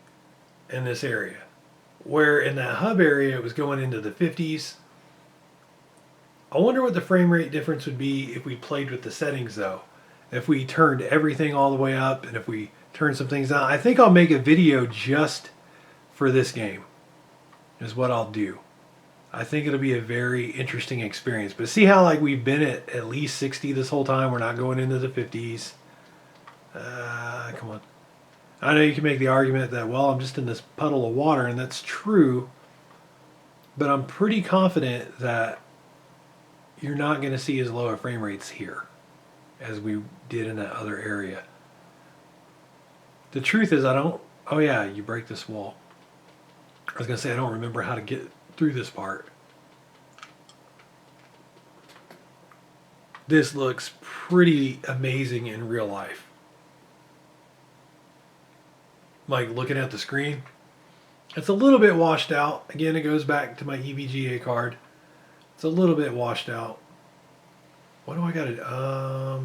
in this area. Where in that hub area it was going into the 50s. I wonder what the frame rate difference would be if we played with the settings though. If we turned everything all the way up and if we turned some things down. I think I'll make a video just for this game is what I'll do. I think it'll be a very interesting experience. But see how like we've been at least 60 this whole time. We're not going into the 50s. Come on. I know you can make the argument that, well, I'm just in this puddle of water, and that's true. But I'm pretty confident that you're not going to see as low of frame rates here as we did in that other area. The truth is I don't, oh yeah, you break this wall. I was going to say I don't remember how to get through this part. This looks pretty amazing in real life. Like looking at the screen. It's a little bit washed out. Again, it goes back to my EVGA card. It's a little bit washed out. What do I got to do? I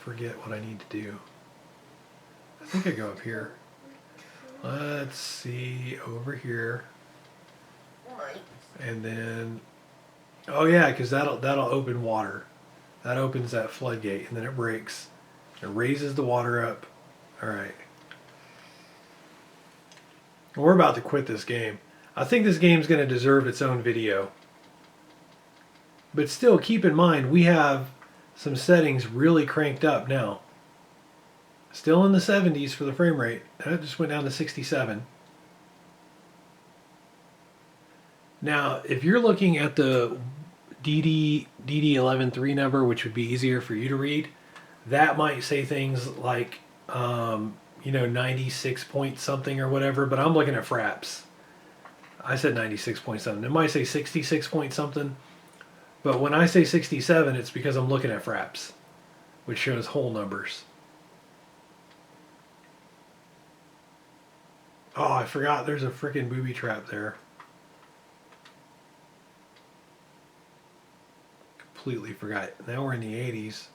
forget what I need to do. I think I go up here. Let's see, over here. And then, oh yeah, because that'll open water. That opens that floodgate, and then it breaks. It raises the water up. All right. We're about to quit this game. I think this game's going to deserve its own video. But still, keep in mind, we have some settings really cranked up now. Still in the 70s for the frame rate. That just went down to 67. Now, if you're looking at the DD11.3 number, which would be easier for you to read, that might say things like, you know, 96 point something or whatever, but I'm looking at fraps. I said 96 point something. It might say 66 point something, but when I say 67, it's because I'm looking at fraps, which shows whole numbers. Oh, I forgot there's a freaking booby trap there. Completely forgot. Now we're in the 80s.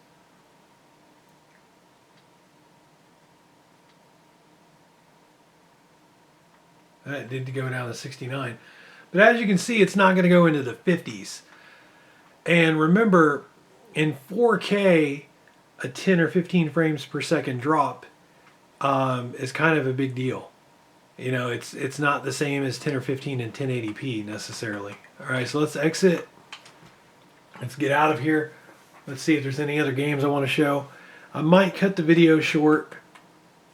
That did go down to 69. But as you can see, it's not going to go into the 50s. And remember, in 4K, a 10 or 15 frames per second drop is kind of a big deal. You know, it's not the same as 10 or 15 in 1080p necessarily. All right, so let's exit. Let's get out of here. Let's see if there's any other games I want to show. I might cut the video short.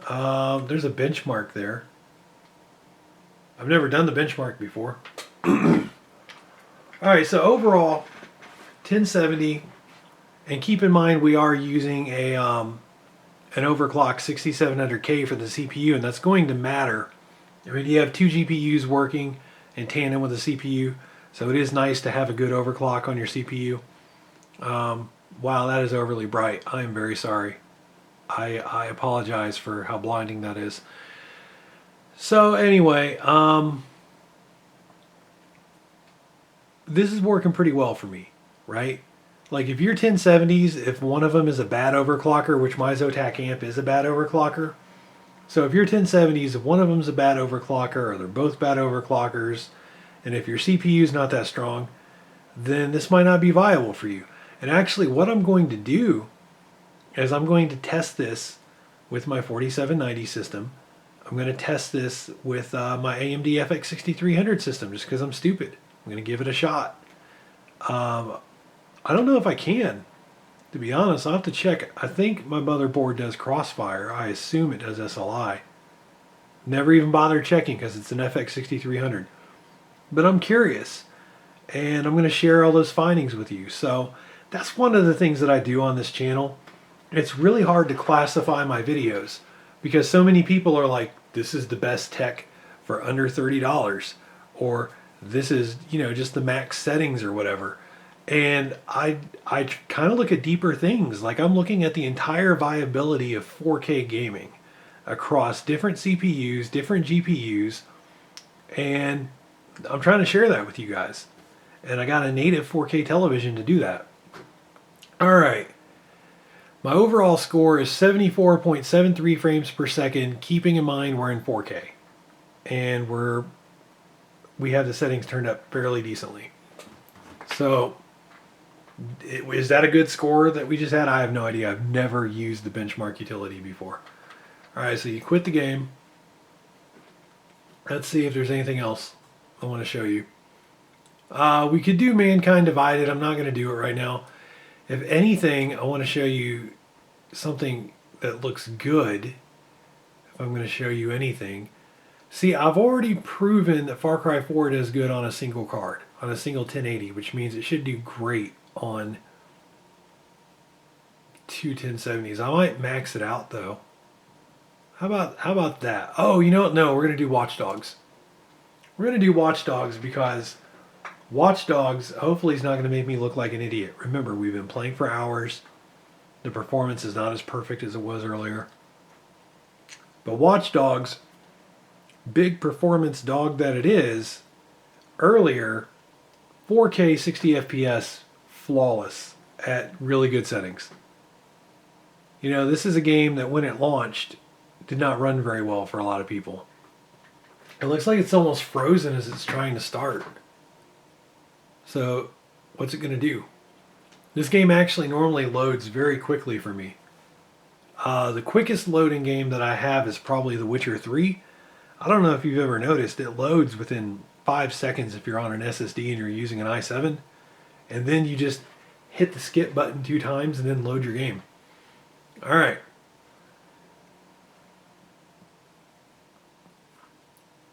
There's a benchmark there. I've never done the benchmark before. Alright, so overall, 1070. And keep in mind we are using a an overclock 6700K for the CPU, and that's going to matter. I mean, you have two GPUs working in tandem with the CPU, so it is nice to have a good overclock on your CPU. Wow, that is overly bright. I am very sorry. I apologize for how blinding that is. So anyway, this is working pretty well for me, right? Like if your 1070s, if one of them is a bad overclocker, which my Zotac amp is a bad overclocker. So if your 1070s, if one of them is a bad overclocker or they're both bad overclockers, and if your CPU is not that strong, then this might not be viable for you. And actually what I'm going to do is I'm going to test this with my 4790 system. I'm going to test this with my AMD FX 6300 system just because I'm stupid. I'm going to give it a shot. I don't know if I can, to be honest. I'll have to check. I think my motherboard does Crossfire. I assume it does SLI. Never even bothered checking because it's an FX 6300. But I'm curious, and I'm going to share all those findings with you. So that's one of the things that I do on this channel. It's really hard to classify my videos because so many people are like, this is the best tech for under $30, or this is, you know, just the max settings or whatever. And I kind of look at deeper things. Like I'm looking at the entire viability of 4K gaming across different CPUs, different GPUs, and I'm trying to share that with you guys. And I got a native 4K television to do that. All right. My overall score is 74.73 frames per second, keeping in mind we're in 4K. And we have the settings turned up fairly decently. So is that a good score that we just had? I have no idea. I've never used the benchmark utility before. All right, so you quit the game. Let's see if there's anything else I want to show you. We could do Mankind Divided. I'm not going to do it right now. If anything, I want to show you something that looks good. If I'm going to show you anything. See, I've already proven that Far Cry 4 does good on a single card, on a single 1080, which means it should do great on two 1070s. I might max it out though. How about that? Oh, you know what? No, we're going to do Watch Dogs. We're going to do Watch Dogs because Watch Dogs hopefully is not going to make me look like an idiot. Remember, we've been playing for hours. The performance is not as perfect as it was earlier. But Watch Dogs, big performance dog that it is, earlier, 4K 60 FPS, flawless at really good settings. You know, this is a game that when it launched, did not run very well for a lot of people. It looks like it's almost frozen as it's trying to start. So, what's it going to do? This game actually normally loads very quickly for me. The quickest loading game that I have is probably The Witcher 3. I don't know if you've ever noticed, it loads within 5 seconds if you're on an SSD and you're using an i7. And then you just hit the skip button 2 times and then load your game. Alright.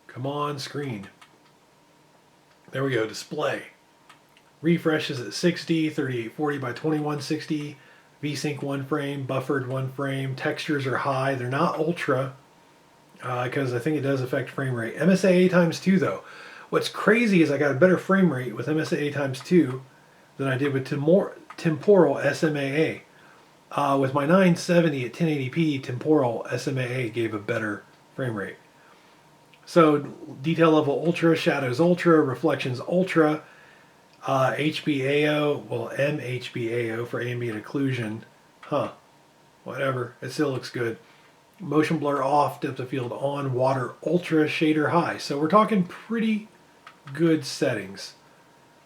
Come on, screen. There we go, display. Refresh is at 60, 3840 by 2160. VSync 1 frame, buffered 1 frame. Textures are high. They're not ultra because I think it does affect frame rate. MSAA times 2 though. What's crazy is I got a better frame rate with MSAA times 2 than I did with temporal SMAA. With my 970 at 1080p, temporal SMAA gave a better frame rate. So detail level ultra, shadows ultra, reflections ultra, HBAO, well MHBAO for ambient occlusion, whatever, it still looks good. Motion blur off, depth of field on, water ultra, shader high. So we're talking pretty good settings.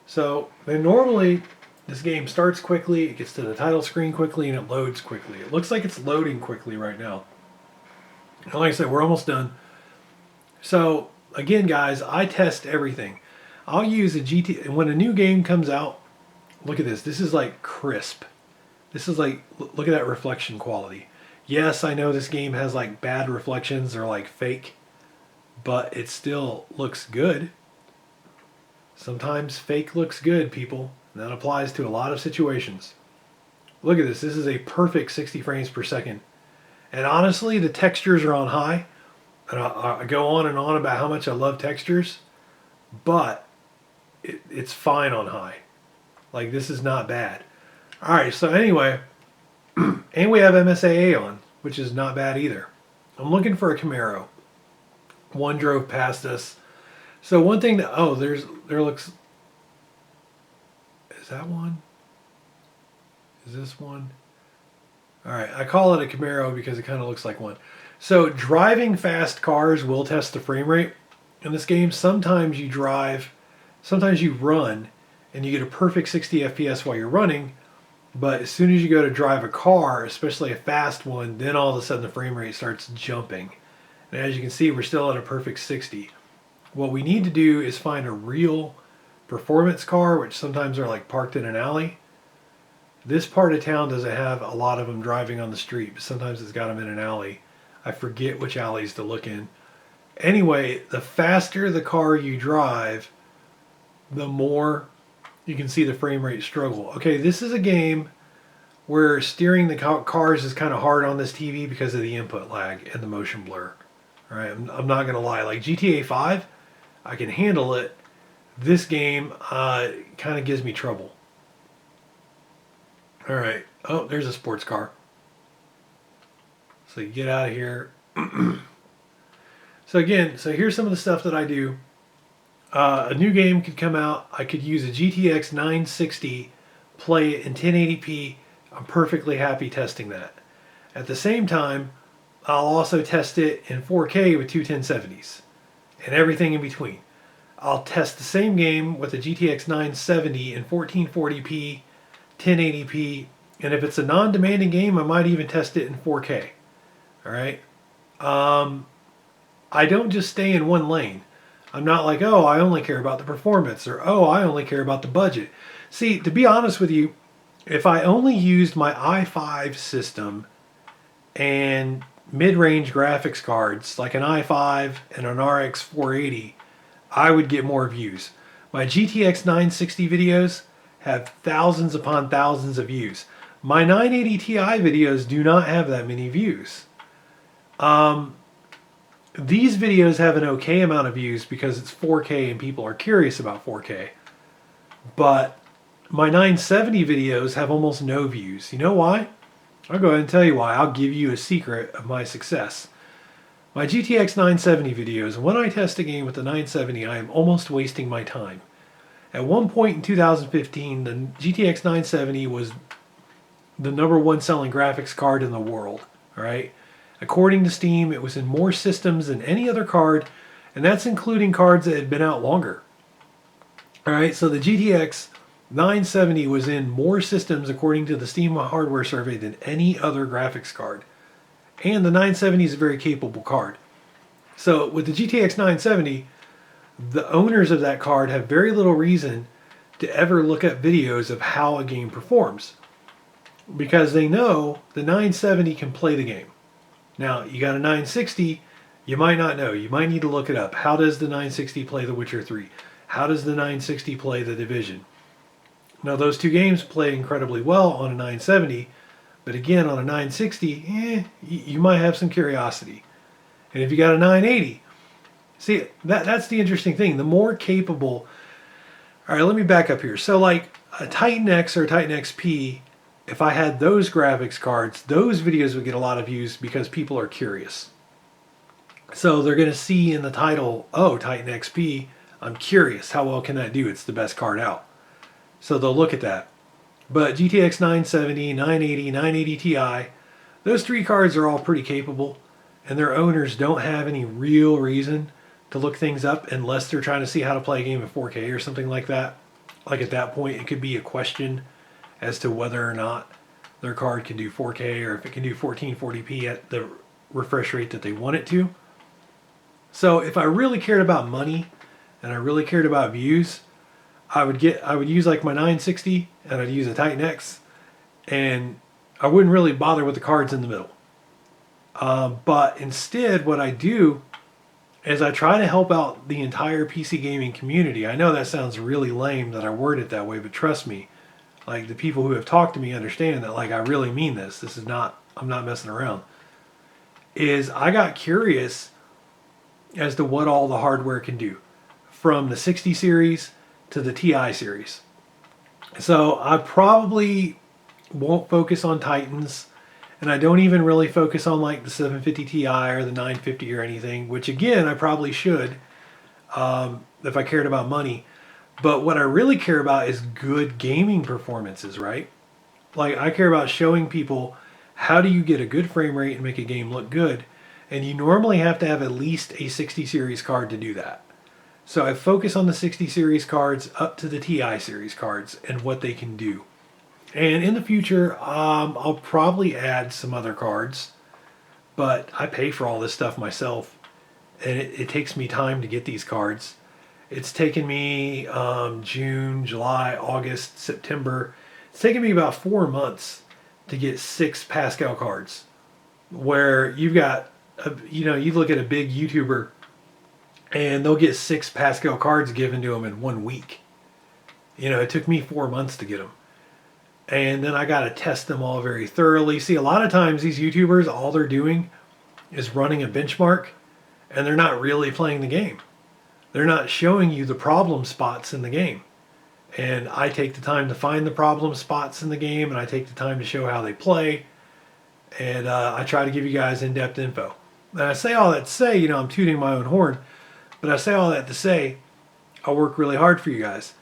So then normally this game starts quickly, it gets to the title screen quickly, and it loads quickly. It looks like it's loading quickly right now. And like I said, we're almost done. So again, guys, I test everything. I'll use a GT, when a new game comes out, look at this. This is like crisp. This is like, look at that reflection quality. Yes, I know this game has like bad reflections or like fake, but it still looks good. Sometimes fake looks good, people. And that applies to a lot of situations. Look at this. This is a perfect 60 frames per second. And honestly, the textures are on high. And I go on and on about how much I love textures, but it's fine on high. Like, this is not bad. All right, so anyway, and we have MSAA on, which is not bad either. I'm looking for a Camaro. One drove past us. So one thing that, oh, there looks, is that one? Is this one? All right, I call it a Camaro because it kind of looks like one. So driving fast cars will test the frame rate in this game. Sometimes you drive, sometimes you run, and you get a perfect 60 FPS while you're running. But as soon as you go to drive a car, especially a fast one, then all of a sudden the frame rate starts jumping. And as you can see, we're still at a perfect 60. What we need to do is find a real performance car, which sometimes are like parked in an alley. This part of town doesn't have a lot of them driving on the street, but sometimes it's got them in an alley. I forget which alleys to look in. Anyway, the faster the car you drive, the more you can see the frame rate struggle. Okay, this is a game where steering the cars is kind of hard on this TV because of the input lag and the motion blur. All right, I'm not going to lie. Like GTA 5, I can handle it. This game kind of gives me trouble. All right. Oh, there's a sports car. So you get out of here. So again, so here's some of the stuff that I do. A new game could come out. I could use a GTX 960, play it in 1080p. I'm perfectly happy testing that. At the same time, I'll also test it in 4K with two 1070's and everything in between. I'll test the same game with a GTX 970 in 1440p, 1080p, and if it's a non-demanding game, I might even test it in 4K. All right. I don't just stay in one lane. I'm not like, oh, I only care about the performance, or oh, I only care about the budget. See, to be honest with you, if I only used my i5 system and mid-range graphics cards like an i5 and an RX 480, I would get more views. My GTX 960 videos have thousands upon thousands of views. My 980 Ti videos do not have that many views. These videos have an okay amount of views because it's 4K and people are curious about 4K. But my 970 videos have almost no views. You know why? I'll go ahead and tell you why. I'll give you a secret of my success. My GTX 970 videos, when I test a game with the 970, I am almost wasting my time. At one point in 2015, the GTX 970 was the #1 selling graphics card in the world. All right. According to Steam, it was in more systems than any other card, and that's including cards that had been out longer. All right, so the GTX 970 was in more systems according to the Steam hardware survey than any other graphics card. And the 970 is a very capable card. So with the GTX 970, the owners of that card have very little reason to ever look at videos of how a game performs, because they know the 970 can play the game. Now, you got a 960, you might not know. You might need to look it up. How does the 960 play The Witcher 3? How does the 960 play The Division? Now, those two games play incredibly well on a 970, but again, on a 960, you might have some curiosity. And if you got a 980, see, that's the interesting thing. The more capable... All right, let me back up here. So, like a Titan X or a Titan XP, if I had those graphics cards, those videos would get a lot of views because people are curious. So they're going to see in the title, oh, Titan XP, I'm curious. How well can that do? It's the best card out. So they'll look at that. But GTX 970, 980, 980 Ti, those three cards are all pretty capable, and their owners don't have any real reason to look things up unless they're trying to see how to play a game in 4K or something like that. Like at that point, it could be a question as to whether or not their card can do 4K or if it can do 1440p at the refresh rate that they want it to. So if I really cared about money and I really cared about views, I would use like my 960 and I'd use a Titan X, and I wouldn't really bother with the cards in the middle. But instead, what I do is I try to help out the entire PC gaming community. I know that sounds really lame that I word it that way, but trust me, like the people who have talked to me understand that like I really mean this. This is not, I'm not messing around. Is I got curious as to what all the hardware can do, from the 60 series to the Ti series. So I probably won't focus on Titans, and I don't even really focus on like the 750 Ti or the 950 or anything, which again, I probably should if I cared about money. But what I really care about is good gaming performances, right? Like, I care about showing people how do you get a good frame rate and make a game look good. And you normally have to have at least a 60 series card to do that. So I focus on the 60 series cards up to the Ti series cards and what they can do. And in the future, I'll probably add some other cards, but I pay for all this stuff myself, and it takes me time to get these cards. It's taken me June, July, August, September. It's taken me about 4 months to get 6 Pascal cards, where you've got, you look at a big YouTuber and they'll get 6 Pascal cards given to them in 1 week. It took me 4 months to get them. And then I got to test them all very thoroughly. See, a lot of times these YouTubers, all they're doing is running a benchmark, and they're not really playing the game. They're not showing you the problem spots in the game. And I take the time to find the problem spots in the game, and I take the time to show how they play. And I try to give you guys in-depth info. And I say all that to say, I'm tooting my own horn, but I say all that to say I work really hard for you guys.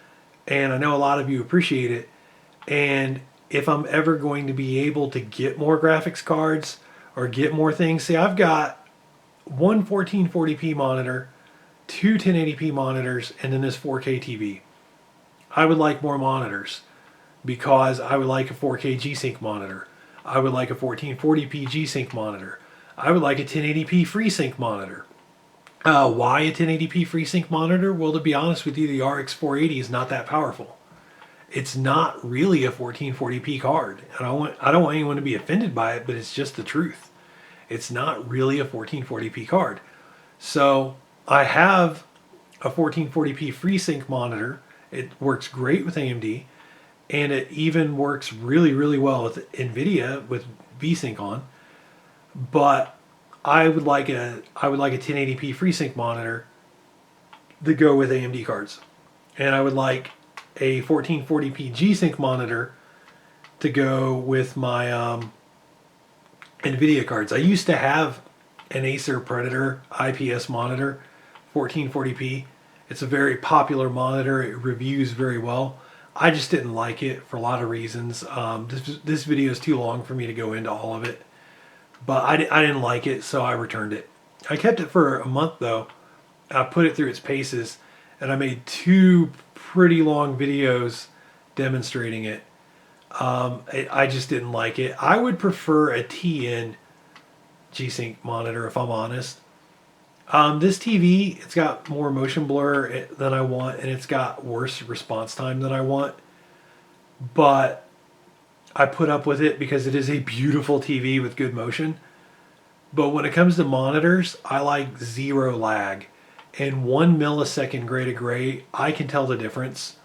And I know a lot of you appreciate it. And if I'm ever going to be able to get more graphics cards or get more things, see, I've got one 1440p monitor, 2 1080p monitors, and then this 4K TV. I would like more monitors because I would like a 4K G-Sync monitor. I would like a 1440p G-Sync monitor. I would like a 1080p FreeSync monitor. Why a 1080p FreeSync monitor? Well, to be honest with you, the RX 480 is not that powerful. It's not really a 1440p card. And I don't want anyone to be offended by it, but it's just the truth. It's not really a 1440p card. So I have a 1440p FreeSync monitor. It works great with AMD, and it even works really, really well with NVIDIA with VSync on. But I would like a 1080p FreeSync monitor to go with AMD cards, and I would like a 1440p G-Sync monitor to go with my NVIDIA cards. I used to have an Acer Predator IPS monitor, 1440p. It's a very popular monitor. It reviews very well. I just didn't like it for a lot of reasons. This video is too long for me to go into all of it. But I didn't like it, so I returned it. I kept it for a month, though. I put it through its paces, and I made 2 pretty long videos demonstrating it. I just didn't like it. I would prefer a TN G-Sync monitor, if I'm honest. This TV, it's got more motion blur than I want, and it's got worse response time than I want. But I put up with it because it is a beautiful TV with good motion. But when it comes to monitors, I like 0 lag. And 1 millisecond gray to gray, I can tell the difference.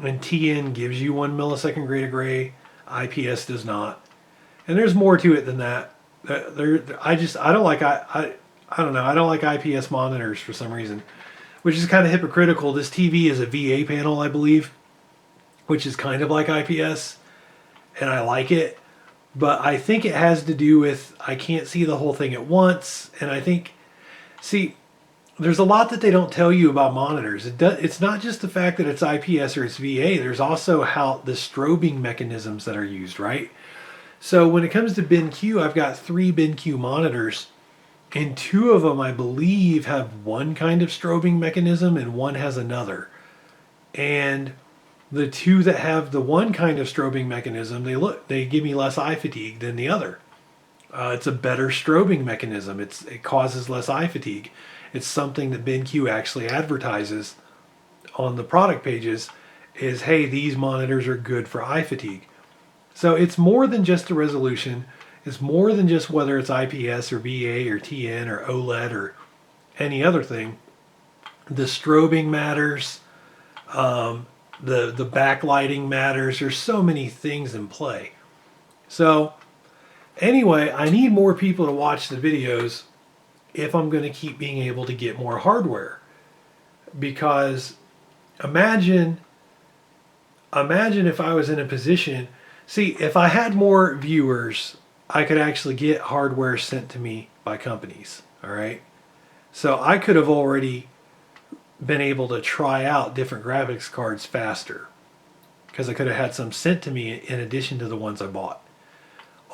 And TN gives you 1 millisecond gray to gray, IPS does not. And there's more to it than that. I don't like IPS monitors for some reason, which is kind of hypocritical. This TV is a VA panel, I believe, which is kind of like IPS, and I like it. But I think it has to do with I can't see the whole thing at once, and I think, see, there's a lot that they don't tell you about monitors. It's not just the fact that it's IPS or it's VA. There's also how the strobing mechanisms that are used, right? So when it comes to BenQ, I've got 3 BenQ monitors, and 2 of them, I believe, have one kind of strobing mechanism and one has another. And the 2 that have the one kind of strobing mechanism, they give me less eye fatigue than the other. It's a better strobing mechanism. It causes less eye fatigue. It's something that BenQ actually advertises on the product pages is, hey, these monitors are good for eye fatigue. So it's more than just the resolution. It's more than just whether it's IPS or VA or TN or OLED or any other thing. The strobing matters. The backlighting matters. There's so many things in play. So anyway, I need more people to watch the videos if I'm going to keep being able to get more hardware. Because imagine if I was in a position See, if I had more viewers, I could actually get hardware sent to me by companies, all right? So I could have already been able to try out different graphics cards faster because I could have had some sent to me in addition to the ones I bought.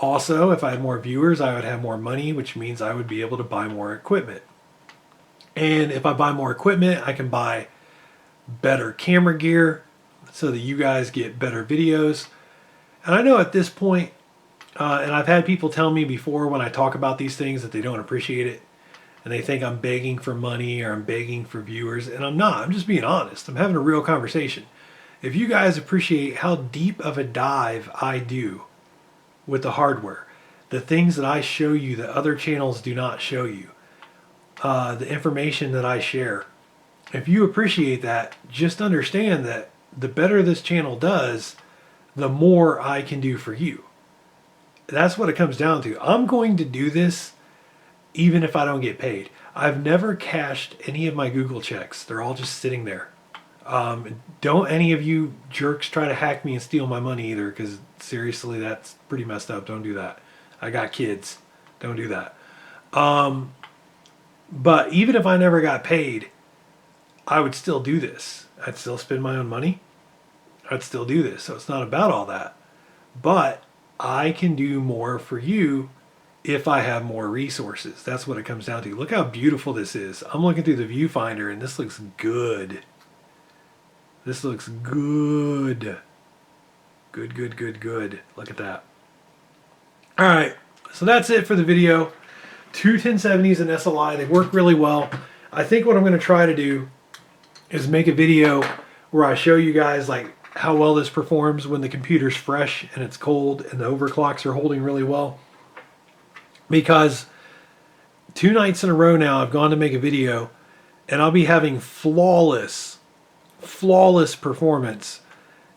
Also, if I had more viewers, I would have more money, which means I would be able to buy more equipment. And if I buy more equipment, I can buy better camera gear so that you guys get better videos. And I know at this point, and I've had people tell me before when I talk about these things that they don't appreciate it. And they think I'm begging for money or I'm begging for viewers. And I'm not. I'm just being honest. I'm having a real conversation. If you guys appreciate how deep of a dive I do with the hardware, the things that I show you that other channels do not show you, the information that I share, if you appreciate that, just understand that the better this channel does, the more I can do for you. That's what it comes down to. I'm going to do this even if I don't get paid. I've never cashed any of my Google checks. They're all just sitting there. Don't any of you jerks try to hack me and steal my money either, because seriously, that's pretty messed up. Don't do that. I got kids. Don't do that. But even if I never got paid, I would still do this. I'd still spend my own money. I'd still do this. So it's not about all that. But I can do more for you if I have more resources. That's what it comes down to. Look how beautiful this is. I'm looking through the viewfinder and this looks good. This looks good. Good, good, good, good. Look at that. All right, so that's it for the video. Two 1070s and SLI. They work really well. I think what I'm going to try to do is make a video where I show you guys like how well this performs when the computer's fresh and it's cold and the overclocks are holding really well. Because 2 nights in a row now I've gone to make a video and I'll be having flawless performance,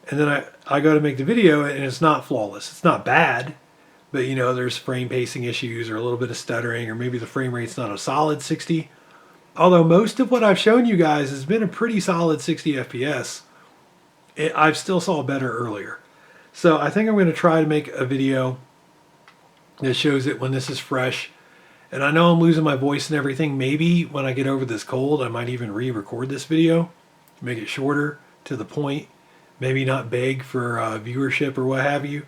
and then I go to make the video and it's not flawless. It's not bad, but you know, there's frame pacing issues or a little bit of stuttering, or maybe the frame rate's not a solid 60. Although most of what I've shown you guys has been a pretty solid 60 FPS. I've still saw better earlier. So I think I'm going to try to make a video that shows it when this is fresh. And I know I'm losing my voice and everything. Maybe when I get over this cold, I might even re-record this video, make it shorter, to the point, maybe not beg for viewership or what have you.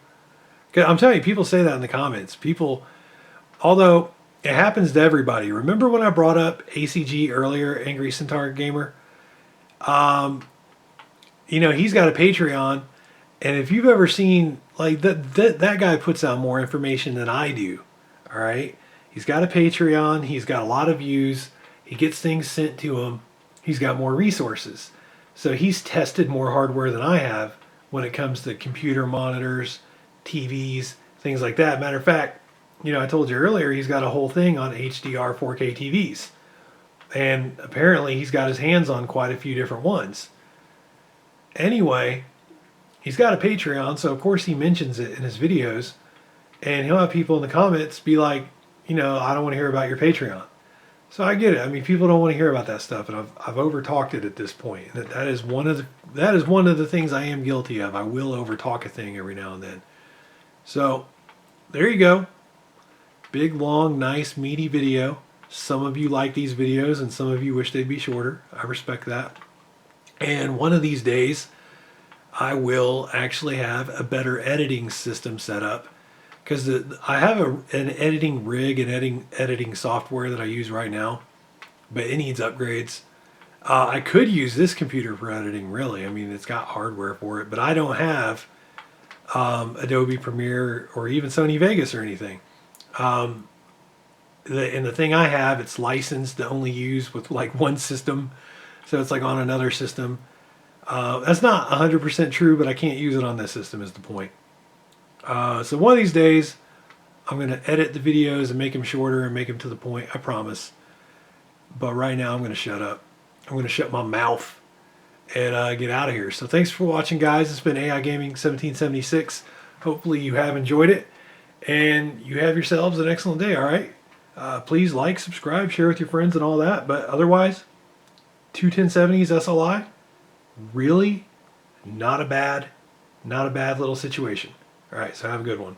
'Cause I'm telling you, people say that in the comments. People, although it happens to everybody. Remember when I brought up ACG earlier, Angry Centaur Gamer? You know, he's got a Patreon, and if you've ever seen, like, that guy puts out more information than I do, all right? He's got a Patreon, he's got a lot of views, he gets things sent to him, he's got more resources. So he's tested more hardware than I have when it comes to computer monitors, TVs, things like that. Matter of fact, you know, I told you earlier, he's got a whole thing on HDR 4K TVs. And apparently he's got his hands on quite a few different ones. Anyway, he's got a Patreon, so of course he mentions it in his videos. And he'll have people in the comments be like, you know, I don't want to hear about your Patreon. So I get it. I mean, people don't want to hear about that stuff, and I've over-talked it at this point. That is one of the things I am guilty of. I will over-talk a thing every now and then. So there you go. Big, long, nice, meaty video. Some of you like these videos, and some of you wish they'd be shorter. I respect that. And one of these days, I will actually have a better editing system set up, because I have an editing rig and editing software that I use right now, but it needs upgrades. I could use this computer for editing, really. I mean, it's got hardware for it, but I don't have Adobe Premiere or even Sony Vegas or anything. And the thing I have, it's licensed to only use with like one system. So it's like on another system. That's not 100% true, but I can't use it on this system is the point. So one of these days, I'm going to edit the videos and make them shorter and make them to the point, I promise. But right now, I'm going to shut up. I'm going to shut my mouth and get out of here. So thanks for watching, guys. It's been AI Gaming 1776. Hopefully you have enjoyed it, and you have yourselves an excellent day, all right? Please like, subscribe, share with your friends and all that. But otherwise, two 1070s SLI, really not a bad little situation. All right, so have a good one.